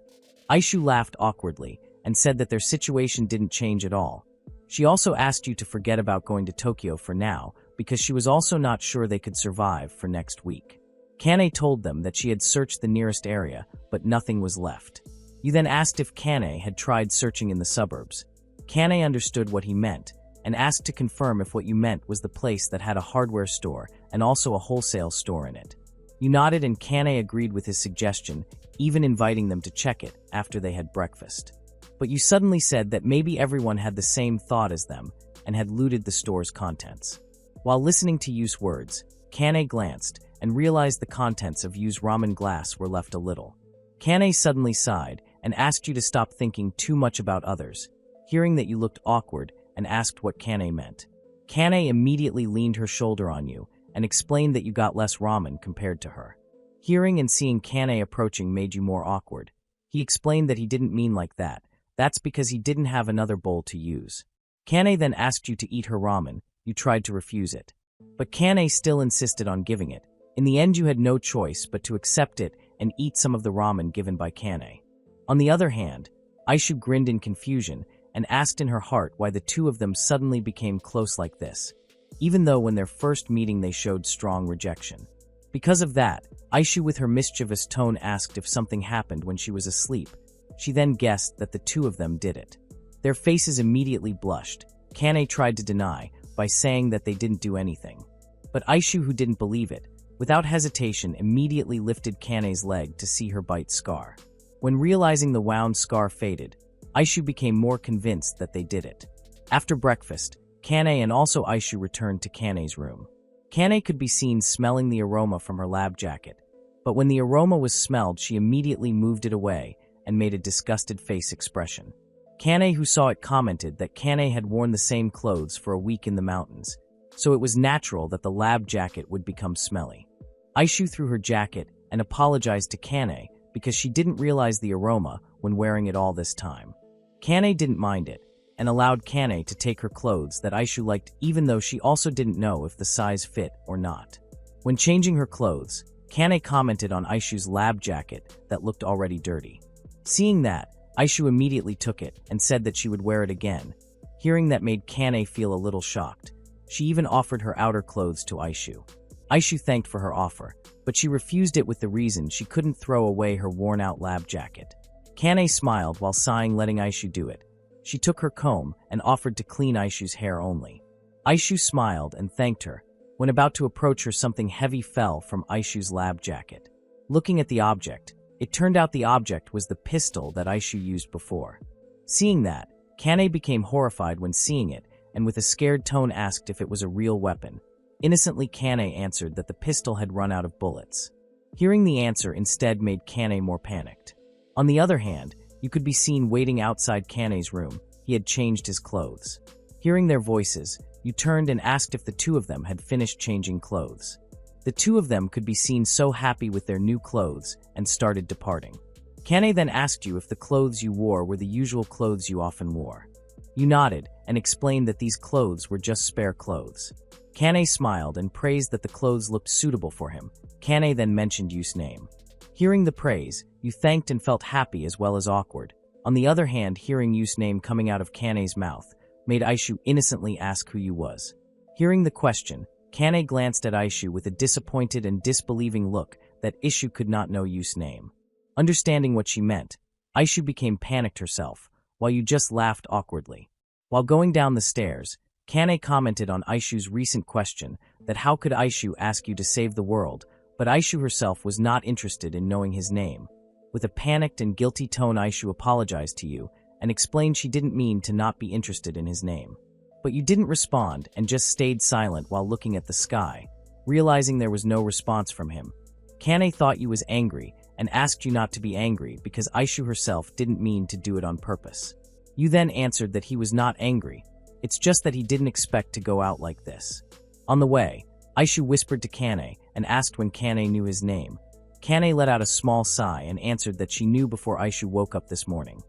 Aishu laughed awkwardly and said that their situation didn't change at all. She also asked you to forget about going to Tokyo for now because she was also not sure they could survive for next week. Kane told them that she had searched the nearest area, but nothing was left. You then asked if Kane had tried searching in the suburbs. Kane understood what he meant and asked to confirm if what you meant was the place that had a hardware store and also a wholesale store in it. You nodded and Kane agreed with his suggestion, even inviting them to check it after they had breakfast. But you suddenly said that maybe everyone had the same thought as them and had looted the store's contents. While listening to Yu's words, Kane glanced and realized the contents of Yu's ramen glass were left a little. Kane suddenly sighed and asked you to stop thinking too much about others, hearing that you looked awkward and asked what Kane meant. Kane immediately leaned her shoulder on you and explained that you got less ramen compared to her. Hearing and seeing Kane approaching made you more awkward. He explained that he didn't mean like that. That's because he didn't have another bowl to use. Kane then asked you to eat her ramen. You tried to refuse it. But Kane still insisted on giving it. In the end, you had no choice but to accept it and eat some of the ramen given by Kane. On the other hand, Aishu grinned in confusion and asked in her heart why the two of them suddenly became close like this, even though when their first meeting they showed strong rejection. Because of that, Aishu with her mischievous tone asked if something happened when she was asleep. She then guessed that the two of them did it. Their faces immediately blushed. Kane tried to deny by saying that they didn't do anything. But Aishu, who didn't believe it, without hesitation immediately lifted Kane's leg to see her bite scar. When realizing the wound scar faded, Aishu became more convinced that they did it. After breakfast, Kane and also Aishu returned to Kane's room. Kane could be seen smelling the aroma from her lab jacket, but when the aroma was smelled, she immediately moved it away and made a disgusted face expression. Kane, who saw it, commented that Kane had worn the same clothes for a week in the mountains, so it was natural that the lab jacket would become smelly. Aishu threw her jacket and apologized to Kane because she didn't realize the aroma when wearing it all this time. Kane didn't mind it and allowed Kane to take her clothes that Aishu liked, even though she also didn't know if the size fit or not. When changing her clothes, Kane commented on Aishu's lab jacket that looked already dirty. Seeing that, Aishu immediately took it and said that she would wear it again. Hearing that made Kane feel a little shocked. She even offered her outer clothes to Aishu. Aishu thanked for her offer, but she refused it with the reason she couldn't throw away her worn-out lab jacket. Kane smiled while sighing, letting Aishu do it. She took her comb and offered to clean Aishu's hair only. Aishu smiled and thanked her. When about to approach her, something heavy fell from Aishu's lab jacket. Looking at the object, it turned out the object was the pistol that Aishu used before. Seeing that, Kane became horrified when seeing it, and with a scared tone asked if it was a real weapon. Innocently, Kane answered that the pistol had run out of bullets. Hearing the answer instead made Kane more panicked. On the other hand, you could be seen waiting outside Kane's room. He had changed his clothes. Hearing their voices, you turned and asked if the two of them had finished changing clothes. The two of them could be seen so happy with their new clothes and started departing. Kane then asked you if the clothes you wore were the usual clothes you often wore. You nodded and explained that these clothes were just spare clothes. Kane smiled and praised that the clothes looked suitable for him. Kane then mentioned Yu's name. Hearing the praise, you thanked and felt happy as well as awkward. On the other hand, hearing Yu's name coming out of Kane's mouth made Aishu innocently ask who Yu was. Hearing the question, Kane glanced at Aishu with a disappointed and disbelieving look that Aishu could not know Yu's name. Understanding what she meant, Aishu became panicked herself, while you just laughed awkwardly. While going down the stairs, Kane commented on Aishu's recent question that how could Aishu ask you to save the world, but Aishu herself was not interested in knowing his name. With a panicked and guilty tone, Aishu apologized to you and explained she didn't mean to not be interested in his name. But you didn't respond and just stayed silent while looking at the sky. Realizing there was no response from him, Kane thought you was angry and asked you not to be angry because Aishu herself didn't mean to do it on purpose. You then answered that he was not angry. It's just that he didn't expect to go out like this. On the way, Aishu whispered to Kane and asked when Kane knew his name. Kane let out a small sigh and answered that she knew before Aishu woke up this morning.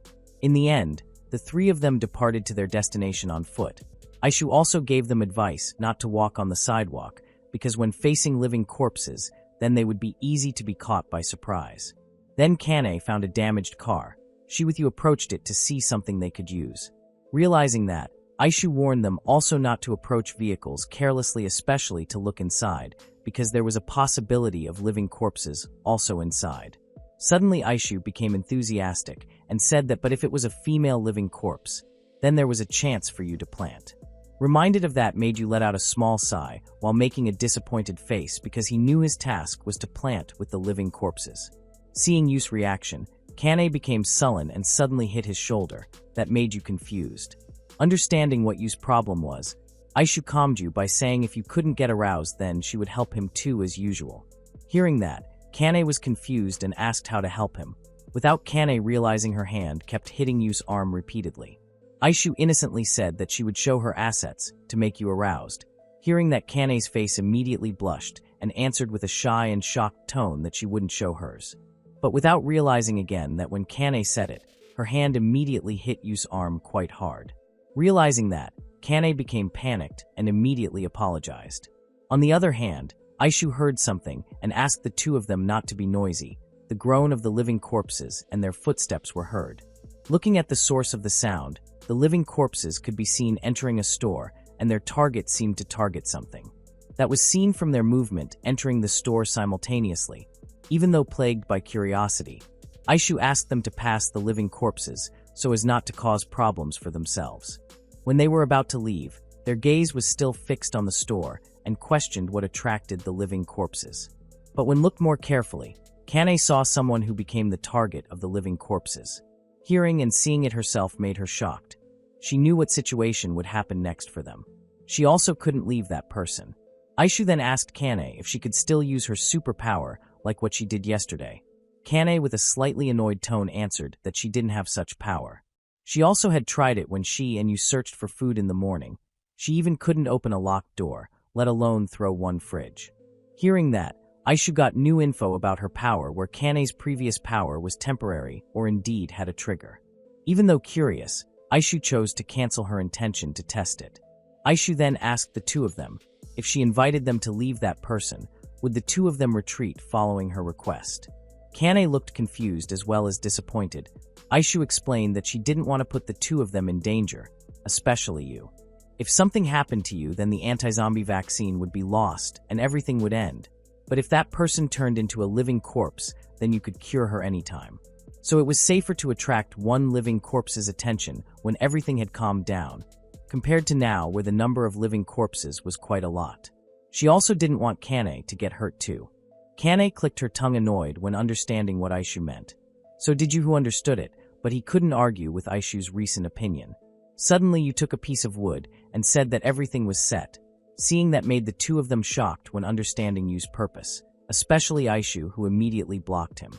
In the end, the three of them departed to their destination on foot. Aishu also gave them advice not to walk on the sidewalk because when facing living corpses, then they would be easy to be caught by surprise. Then Kane found a damaged car. She with you approached it to see something they could use. Realizing that, Aishu warned them also not to approach vehicles carelessly, especially to look inside, because there was a possibility of living corpses also inside. Suddenly Aishu became enthusiastic and said that but if it was a female living corpse, then there was a chance for you to plant. Reminded of that made you let out a small sigh while making a disappointed face because he knew his task was to plant with the living corpses. Seeing Yu's reaction, Kane became sullen and suddenly hit his shoulder. That made you confused. Understanding what Yu's problem was, Aishu calmed you by saying if you couldn't get aroused then she would help him too as usual. Hearing that, Kane was confused and asked how to help him. Without Kane realizing, her hand kept hitting Yu's arm repeatedly. Aishu innocently said that she would show her assets to make you aroused. Hearing that, Kane's face immediately blushed and answered with a shy and shocked tone that she wouldn't show hers. But without realizing again that when Kane said it, her hand immediately hit Yu's arm quite hard. Realizing that, Kane became panicked and immediately apologized. On the other hand, Aishu heard something and asked the two of them not to be noisy. The groan of the living corpses and their footsteps were heard. Looking at the source of the sound, the living corpses could be seen entering a store, and their target seemed to target something. That was seen from their movement entering the store simultaneously. Even though plagued by curiosity, Aishu asked them to pass the living corpses so as not to cause problems for themselves. When they were about to leave, their gaze was still fixed on the store and questioned what attracted the living corpses. But when looked more carefully, Kane saw someone who became the target of the living corpses. Hearing and seeing it herself made her shocked. She knew what situation would happen next for them. She also couldn't leave that person. Aishu then asked Kane if she could still use her superpower like what she did yesterday. Kane with a slightly annoyed tone answered that she didn't have such power. She also had tried it when she and you searched for food in the morning. She even couldn't open a locked door, let alone throw one fridge. Hearing that, Aishu got new info about her power where Kane's previous power was temporary or indeed had a trigger. Even though curious, Aishu chose to cancel her intention to test it. Aishu then asked the two of them if she invited them to leave that person, would the two of them retreat following her request. Kane looked confused as well as disappointed. Aishu explained that she didn't want to put the two of them in danger, especially you. If something happened to you, then the anti-zombie vaccine would be lost and everything would end. But if that person turned into a living corpse, then you could cure her anytime. So it was safer to attract one living corpse's attention when everything had calmed down, compared to now where the number of living corpses was quite a lot. She also didn't want Kane to get hurt too. Kane clicked her tongue annoyed when understanding what Aishu meant. So did you who understood it, but he couldn't argue with Aishu's recent opinion. Suddenly you took a piece of wood and said that everything was set. Seeing that made the two of them shocked when understanding Yu's purpose, especially Aishu, who immediately blocked him.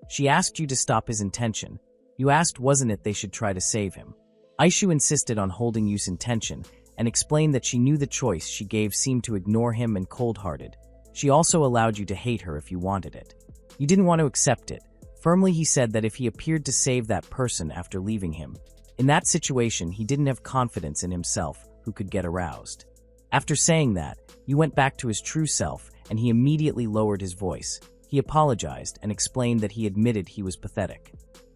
She asked you to stop his intention. You asked wasn't it they should try to save him. Aishu insisted on holding Yu's intention and explained that she knew the choice she gave seemed to ignore him and cold-hearted. She also allowed you to hate her if you wanted it. You didn't want to accept it. Firmly he said that if he appeared to save that person after leaving him, in that situation he didn't have confidence in himself who could get aroused. After saying that, you went back to his true self and he immediately lowered his voice. He apologized and explained that he admitted he was pathetic.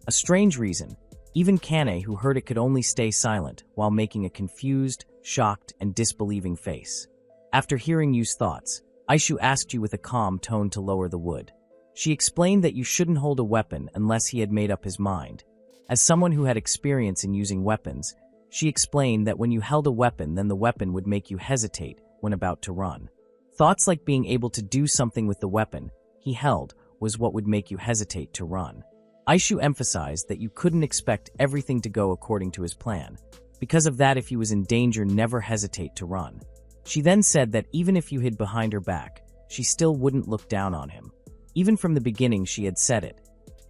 A strange reason. Even Kane, who heard it, could only stay silent while making a confused, shocked, and disbelieving face. After hearing Yu's thoughts, Aishu asked you with a calm tone to lower the wood. She explained that you shouldn't hold a weapon unless he had made up his mind. As someone who had experience in using weapons, she explained that when you held a weapon, then the weapon would make you hesitate when about to run. Thoughts like being able to do something with the weapon he held was what would make you hesitate to run. Aishu emphasized that you couldn't expect everything to go according to his plan. Because of that, if he was in danger, never hesitate to run. She then said that even if you hid behind her back, she still wouldn't look down on him. Even from the beginning she had said it.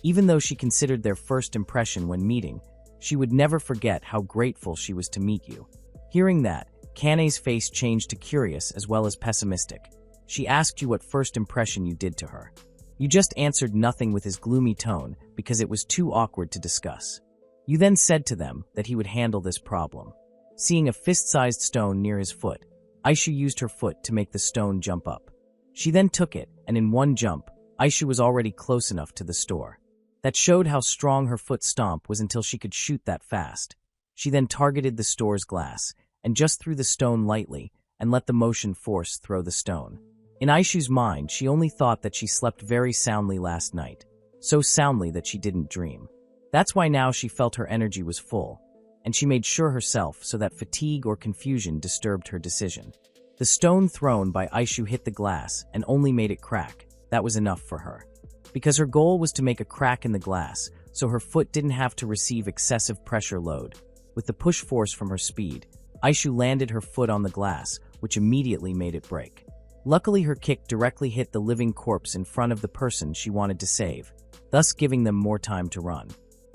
Even though she considered their first impression when meeting, she would never forget how grateful she was to meet you. Hearing that, Kane's face changed to curious as well as pessimistic. She asked you what first impression you did to her. You just answered nothing with his gloomy tone because it was too awkward to discuss. You then said to them that he would handle this problem. Seeing a fist-sized stone near his foot, Aishu used her foot to make the stone jump up. She then took it, and in one jump, Aishu was already close enough to the store. That showed how strong her foot stomp was until she could shoot that fast. She then targeted the store's glass, and just threw the stone lightly, and let the motion force throw the stone. In Aishu's mind, she only thought that she slept very soundly last night, so soundly that she didn't dream. That's why now she felt her energy was full, and she made sure herself so that fatigue or confusion disturbed her decision. The stone thrown by Aishu hit the glass and only made it crack. That was enough for her. Because her goal was to make a crack in the glass, so her foot didn't have to receive excessive pressure load. With the push force from her speed, Aishu landed her foot on the glass, which immediately made it break. Luckily, her kick directly hit the living corpse in front of the person she wanted to save, thus giving them more time to run.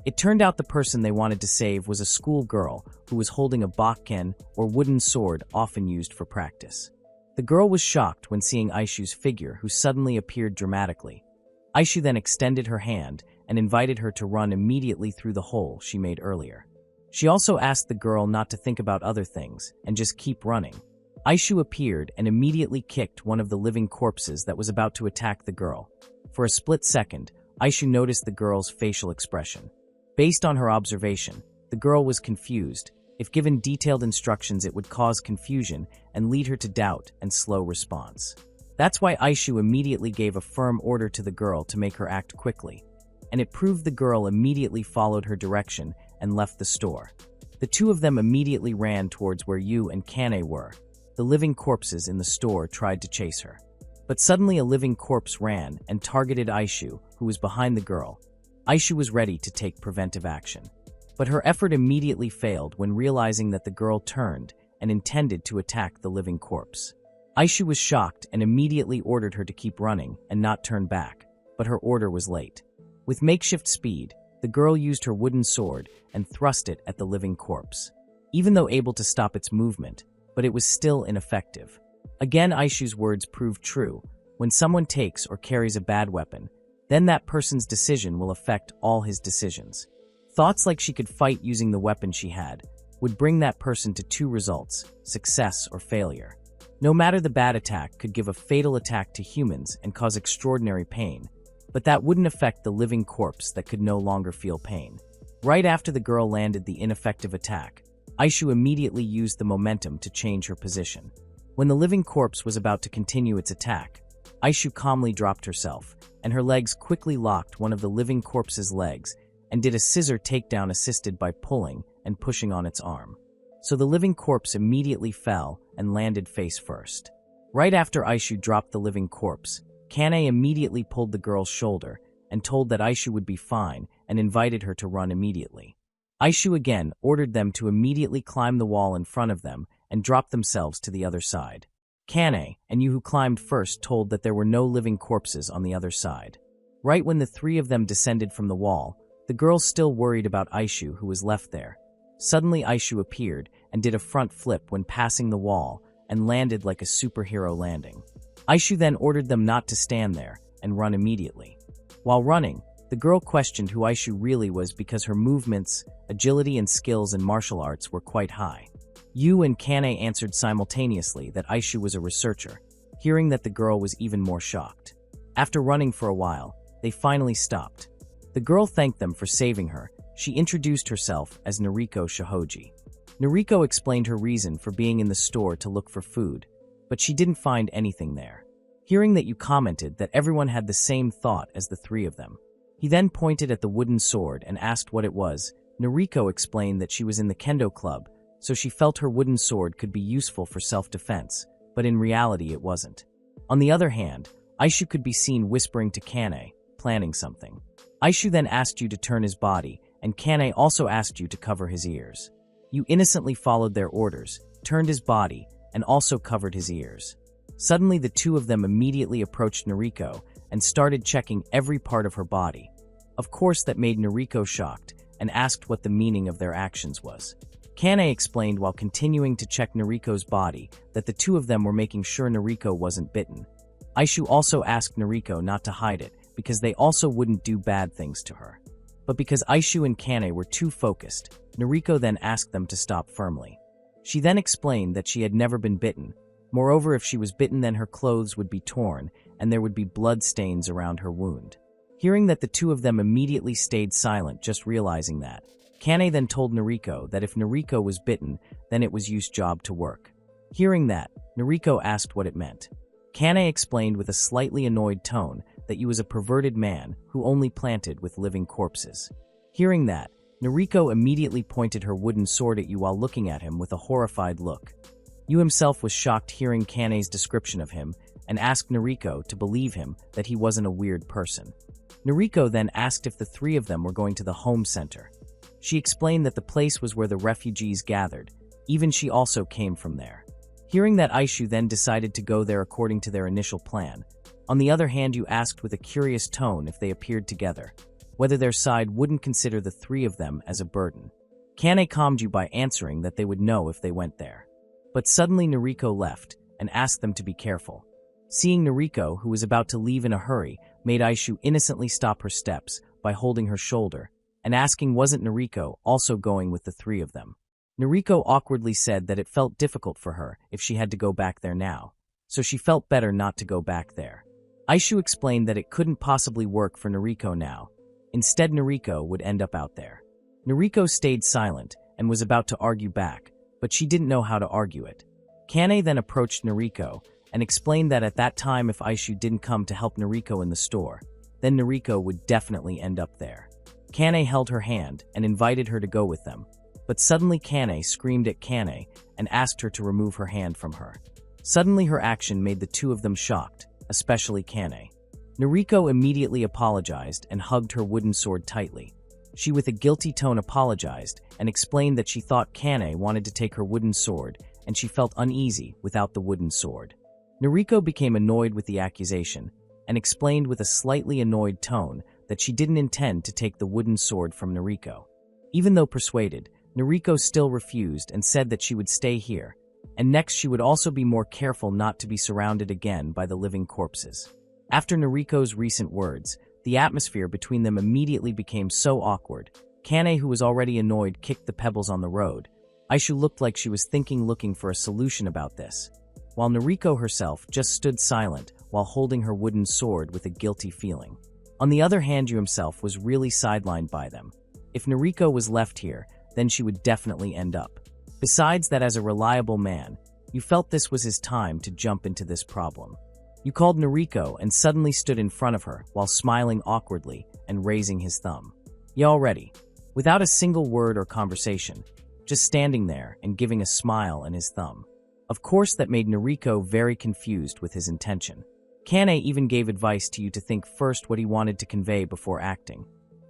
It turned out the person they wanted to save was a schoolgirl who was holding a bakken, or wooden sword often used for practice. The girl was shocked when seeing Aishu's figure, who suddenly appeared dramatically. Aishu then extended her hand and invited her to run immediately through the hole she made earlier. She also asked the girl not to think about other things and just keep running. Aishu appeared and immediately kicked one of the living corpses that was about to attack the girl. For a split second, Aishu noticed the girl's facial expression. Based on her observation, the girl was confused. If given detailed instructions, it would cause confusion and lead her to doubt and slow response. That's why Aishu immediately gave a firm order to the girl to make her act quickly, and it proved the girl immediately followed her direction and left the store. The two of them immediately ran towards where Yu and Kane were. The living corpses in the store tried to chase her. But suddenly a living corpse ran and targeted Aishu, who was behind the girl. Aishu was ready to take preventive action. But her effort immediately failed when realizing that the girl turned and intended to attack the living corpse. Aishu was shocked and immediately ordered her to keep running and not turn back, but her order was late. With makeshift speed, the girl used her wooden sword and thrust it at the living corpse, even though able to stop its movement, but it was still ineffective. Again, Aishu's words proved true. When someone takes or carries a bad weapon, then that person's decision will affect all his decisions. Thoughts like she could fight using the weapon she had would bring that person to two results, success or failure. No matter the bad attack could give a fatal attack to humans and cause extraordinary pain, but that wouldn't affect the living corpse that could no longer feel pain. Right after the girl landed the ineffective attack, Aishu immediately used the momentum to change her position. When the living corpse was about to continue its attack, Aishu calmly dropped herself, and her legs quickly locked one of the living corpse's legs and did a scissor takedown assisted by pulling and pushing on its arm. So the living corpse immediately fell and landed face first. Right after Aishu dropped the living corpse, Kane immediately pulled the girl's shoulder and told that Aishu would be fine and invited her to run immediately. Aishu again ordered them to immediately climb the wall in front of them and drop themselves to the other side. Kane and Yu, who climbed first, told that there were no living corpses on the other side. Right when the three of them descended from the wall, the girl still worried about Aishu, who was left there. Suddenly Aishu appeared and did a front flip when passing the wall and landed like a superhero landing. Aishu then ordered them not to stand there and run immediately. While running, the girl questioned who Aishu really was because her movements, agility and skills in martial arts were quite high. Yu and Kane answered simultaneously that Aishu was a researcher. Hearing that, the girl was even more shocked. After running for a while, they finally stopped. The girl thanked them for saving her. She introduced herself as Nariko Shihoji. Nariko explained her reason for being in the store to look for food, but she didn't find anything there. Hearing that, you commented that everyone had the same thought as the three of them. He then pointed at the wooden sword and asked what it was. Nariko explained that she was in the kendo club, so she felt her wooden sword could be useful for self-defense, but in reality it wasn't. On the other hand, Aishu could be seen whispering to Kane, planning something. Aishu then asked Yu to turn his body, and Kane also asked Yu to cover his ears. Yu innocently followed their orders, turned his body, and also covered his ears. Suddenly the two of them immediately approached Nariko and started checking every part of her body. Of course, that made Nariko shocked and asked what the meaning of their actions was. Kane explained while continuing to check Nariko's body that the two of them were making sure Nariko wasn't bitten. Aishu also asked Nariko not to hide it because they also wouldn't do bad things to her. But because Aishu and Kane were too focused, Nariko then asked them to stop firmly. She then explained that she had never been bitten, Moreover, if she was bitten, then her clothes would be torn, and there would be blood stains around her wound. Hearing that, the two of them immediately stayed silent, just realizing that. Kane then told Nariko that if Nariko was bitten, then it was Yu's job to work. Hearing that, Nariko asked what it meant. Kane explained with a slightly annoyed tone that Yu was a perverted man who only planted with living corpses. Hearing that, Nariko immediately pointed her wooden sword at Yu while looking at him with a horrified look. Yu himself was shocked hearing Kane's description of him and asked Nariko to believe him that he wasn't a weird person. Nariko then asked if the three of them were going to the home center. She explained that the place was where the refugees gathered. Even she also came from there. Hearing that, Aishu then decided to go there according to their initial plan. On the other hand, Yu asked with a curious tone if they appeared together, whether their side wouldn't consider the three of them as a burden. Kane calmed Yu by answering that they would know if they went there. But suddenly Nariko left and asked them to be careful. Seeing Nariko, who was about to leave in a hurry, made Aishu innocently stop her steps by holding her shoulder and asking wasn't Nariko also going with the three of them. Nariko awkwardly said that it felt difficult for her if she had to go back there now, so she felt better not to go back there. Aishu explained that it couldn't possibly work for Nariko now. Instead, Nariko would end up out there. Nariko stayed silent and was about to argue back, but she didn't know how to argue it. Kane then approached Nariko and explained that at that time if Aishu didn't come to help Nariko in the store, then Nariko would definitely end up there. Kane held her hand and invited her to go with them, but suddenly Kane screamed at Kane and asked her to remove her hand from her. Suddenly her action made the two of them shocked, especially Kane. Nariko immediately apologized and hugged her wooden sword tightly. She with a guilty tone apologized and explained that she thought Kane wanted to take her wooden sword and she felt uneasy without the wooden sword. Nariko became annoyed with the accusation and explained with a slightly annoyed tone that she didn't intend to take the wooden sword from Nariko. Even though persuaded, Nariko still refused and said that she would stay here, and next she would also be more careful not to be surrounded again by the living corpses. After Nariko's recent words, the atmosphere between them immediately became so awkward. Kane, who was already annoyed, kicked the pebbles on the road. Aishu looked like she was looking for a solution about this, while Nariko herself just stood silent while holding her wooden sword with a guilty feeling. On the other hand, Yu himself was really sidelined by them. If Nariko was left here, then she would definitely end up. Besides that, as a reliable man, Yu felt this was his time to jump into this problem. Yu called Nariko and suddenly stood in front of her while smiling awkwardly and raising his thumb. "Ya already?" Without a single word or conversation, just standing there and giving a smile and his thumb. Of course, that made Nariko very confused with his intention. Kane even gave advice to Yu to think first what he wanted to convey before acting.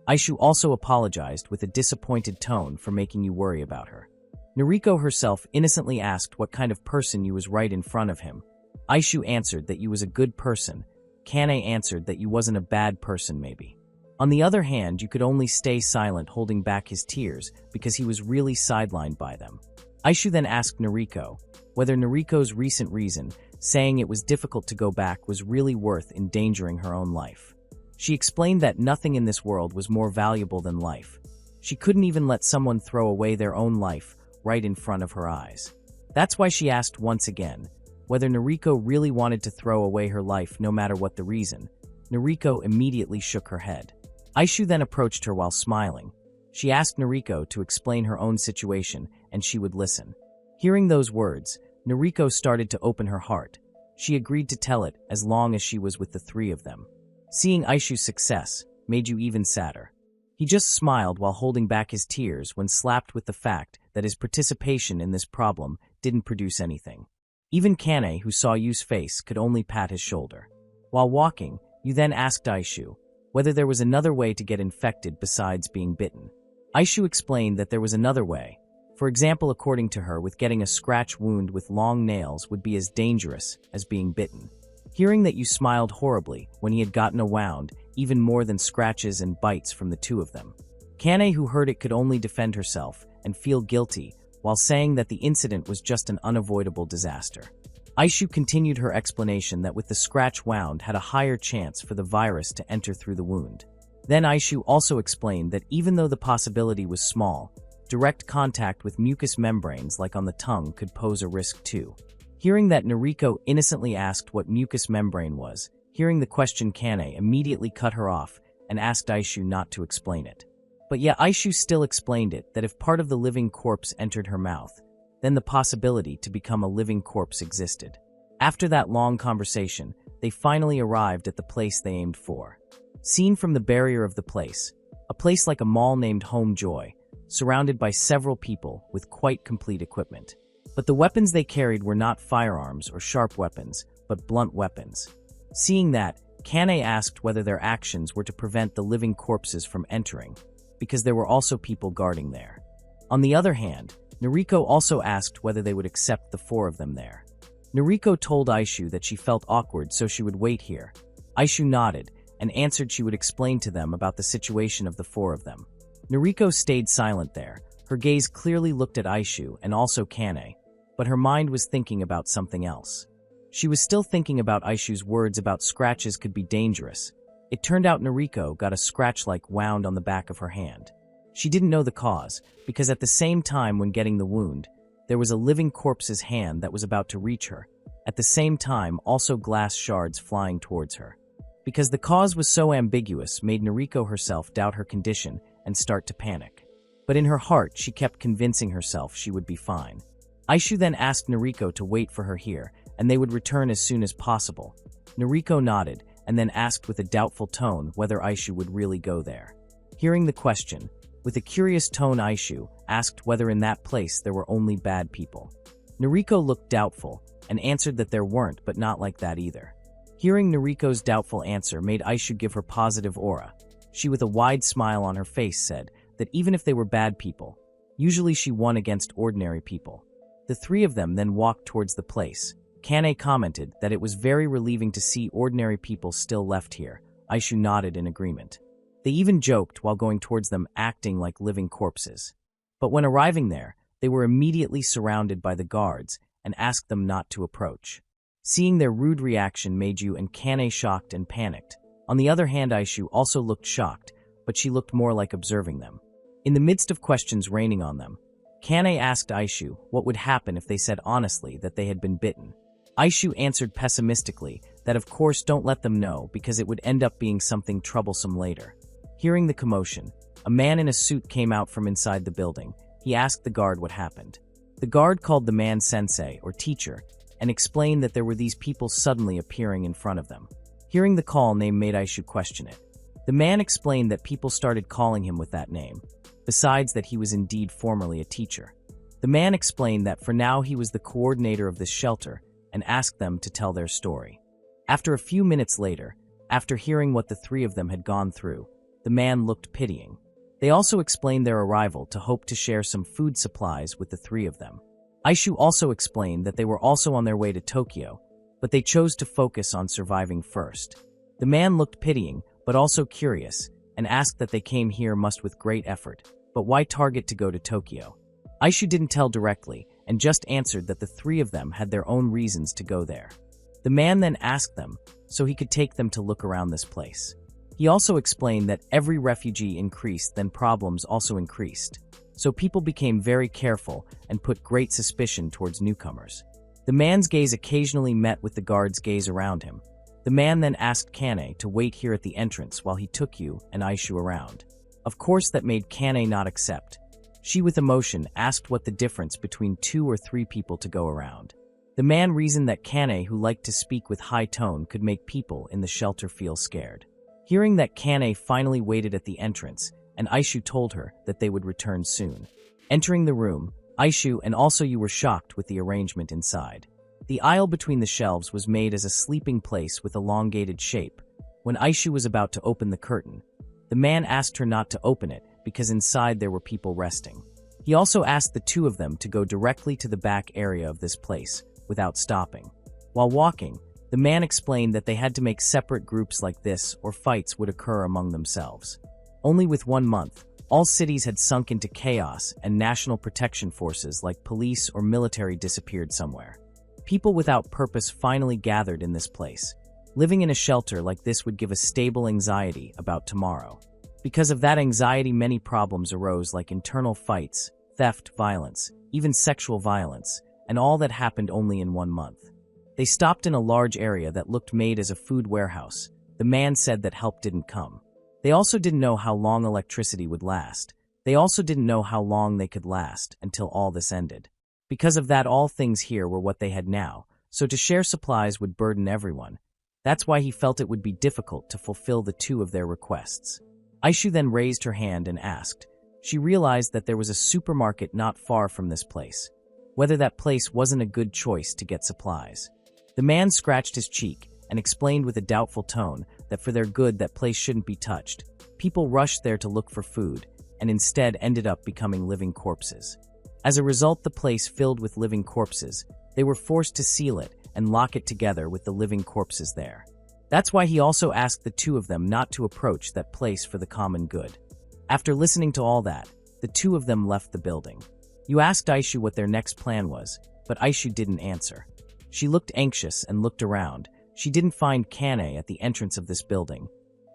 Aishu also apologized with a disappointed tone for making Yu worry about her. Nariko herself innocently asked what kind of person Yu was right in front of him. Aishu answered that Yu was a good person. Kane answered that Yu wasn't a bad person maybe. On the other hand, Yu could only stay silent, holding back his tears because he was really sidelined by them. Aishu then asked Nariko whether Nariko's recent reason, saying it was difficult to go back, was really worth endangering her own life. She explained that nothing in this world was more valuable than life. She couldn't even let someone throw away their own life right in front of her eyes. That's why she asked once again whether Nariko really wanted to throw away her life no matter what the reason. Nariko immediately shook her head. Aishu then approached her while smiling. She asked Nariko to explain her own situation and she would listen. Hearing those words, Nariko started to open her heart. She agreed to tell it as long as she was with the three of them. Seeing Aishu's success made Yu even sadder. He just smiled while holding back his tears when slapped with the fact that his participation in this problem didn't produce anything. Even Kane, who saw Yu's face, could only pat his shoulder. While walking, Yu then asked Aishu whether there was another way to get infected besides being bitten. Aishu explained that there was another way. For example, according to her, with getting a scratch wound with long nails would be as dangerous as being bitten. Hearing that, Yu smiled horribly when he had gotten a wound, even more than scratches and bites from the two of them. Kane, who heard it, could only defend herself and feel guilty while saying that the incident was just an unavoidable disaster. Aishu continued her explanation that with the scratch wound had a higher chance for the virus to enter through the wound. Then Aishu also explained that even though the possibility was small, direct contact with mucous membranes like on the tongue could pose a risk too. Hearing that Noriko innocently asked what mucous membrane was, hearing the question, Kane immediately cut her off and asked Aishu not to explain it. But yeah, Aishu still explained it, that if part of the living corpse entered her mouth, then the possibility to become a living corpse existed. After that long conversation, they finally arrived at the place they aimed for. Seen from the barrier of the place, a place like a mall named Home Joy, surrounded by several people with quite complete equipment. But the weapons they carried were not firearms or sharp weapons, but blunt weapons. Seeing that, Kane asked whether their actions were to prevent the living corpses from entering, because there were also people guarding there. On the other hand, Noriko also asked whether they would accept the 4 of them there. Noriko told Aishu that she felt awkward, so she would wait here. Aishu nodded and answered she would explain to them about the situation of the 4 of them. Noriko stayed silent there. Her gaze clearly looked at Aishu and also Kane, but her mind was thinking about something else. She was still thinking about Aishu's words about scratches could be dangerous. It turned out Noriko got a scratch-like wound on the back of her hand. She didn't know the cause, because at the same time when getting the wound, there was a living corpse's hand that was about to reach her. At the same time, also glass shards flying towards her. Because the cause was so ambiguous, made Noriko herself doubt her condition and start to panic. But in her heart, she kept convincing herself she would be fine. Aishu then asked Noriko to wait for her here, and they would return as soon as possible. Noriko nodded, and then asked with a doubtful tone whether Aishu would really go there. Hearing the question, with a curious tone, Aishu asked whether in that place there were only bad people. Noriko looked doubtful, and answered that there weren't, but not like that either. Hearing Noriko's doubtful answer made Aishu give her positive aura. She, with a wide smile on her face, said that even if they were bad people, usually she won against ordinary people. The 3 of them then walked towards the place. Kane commented that it was very relieving to see ordinary people still left here. Aishu nodded in agreement. They even joked while going towards them, acting like living corpses. But when arriving there, they were immediately surrounded by the guards and asked them not to approach. Seeing their rude reaction made you and Kane shocked and panicked. On the other hand, Aishu also looked shocked, but she looked more like observing them. In the midst of questions raining on them, Kane asked Aishu what would happen if they said honestly that they had been bitten. Aishu answered pessimistically that of course don't let them know because it would end up being something troublesome later. Hearing the commotion, a man in a suit came out from inside the building. He asked the guard what happened. The guard called the man sensei or teacher and explained that there were these people suddenly appearing in front of them. Hearing the call name made Aishu question it. The man explained that people started calling him with that name, besides that he was indeed formerly a teacher. The man explained that for now he was the coordinator of this shelter and asked them to tell their story. After a few minutes later, after hearing what the 3 of them had gone through, the man looked pitying. They also explained their arrival to hope to share some food supplies with the 3 of them. Aishu also explained that they were also on their way to Tokyo, but they chose to focus on surviving first. The man looked pitying, but also curious, and asked that they came here must with great effort, but why target to go to Tokyo? Aishu didn't tell directly, and just answered that the 3 of them had their own reasons to go there. The man then asked them so he could take them to look around this place. He also explained that every refugee increased, then problems also increased. So people became very careful and put great suspicion towards newcomers. The man's gaze occasionally met with the guard's gaze around him. The man then asked Kane to wait here at the entrance while he took you and Aishu around. Of course that made Kane not accept. She with emotion asked what the difference between 2 or 3 people to go around. The man reasoned that Kane, who liked to speak with high tone, could make people in the shelter feel scared. Hearing that Kane finally waited at the entrance, and Aishu told her that they would return soon. Entering the room, Aishu and also you were shocked with the arrangement inside. The aisle between the shelves was made as a sleeping place with elongated shape. When Aishu was about to open the curtain, the man asked her not to open it because inside there were people resting. He also asked the 2 of them to go directly to the back area of this place without stopping. While walking, the man explained that they had to make separate groups like this or fights would occur among themselves. Only with 1 month, all cities had sunk into chaos and national protection forces like police or military disappeared somewhere. People without purpose finally gathered in this place. Living in a shelter like this would give a stable anxiety about tomorrow. Because of that anxiety, many problems arose like internal fights, theft, violence, even sexual violence, and all that happened only in 1 month. They stopped in a large area that looked made as a food warehouse. The man said that help didn't come. They also didn't know how long electricity would last. They also didn't know how long they could last until all this ended. Because of that, all things here were what they had now, so to share supplies would burden everyone. That's why he felt it would be difficult to fulfill the two of their requests. Aishu then raised her hand and asked. She realized that there was a supermarket not far from this place. Whether that place wasn't a good choice to get supplies. The man scratched his cheek and explained with a doubtful tone that for their good that place shouldn't be touched. People rushed there to look for food, and instead ended up becoming living corpses. As a result, the place filled with living corpses. They were forced to seal it and lock it together with the living corpses there. That's why he also asked the two of them not to approach that place for the common good. After listening to all that, the two of them left the building. You asked Aishu what their next plan was, but Aishu didn't answer. She looked anxious and looked around. She didn't find Kane at the entrance of this building.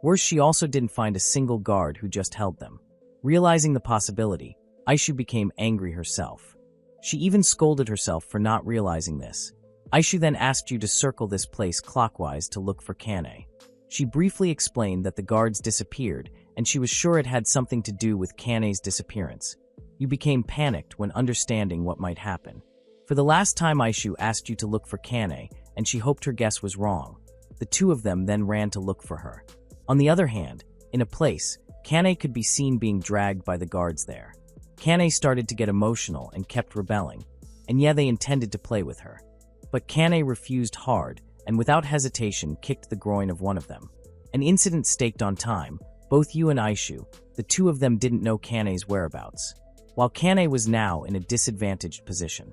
Worse, she also didn't find a single guard who just held them. Realizing the possibility, Aishu became angry herself. She even scolded herself for not realizing this. Aishu then asked you to circle this place clockwise to look for Kane. She briefly explained that the guards disappeared, and she was sure it had something to do with Kane's disappearance. You became panicked when understanding what might happen. For the last time, Aishu asked you to look for Kane, and she hoped her guess was wrong. The two of them then ran to look for her. On the other hand, in a place, Kane could be seen being dragged by the guards there. Kane started to get emotional and kept rebelling, and yeah, they intended to play with her. But Kane refused hard, and without hesitation kicked the groin of one of them. An incident staked on time. Both you and Aishu, the two of them didn't know Kane's whereabouts, while Kane was now in a disadvantaged position.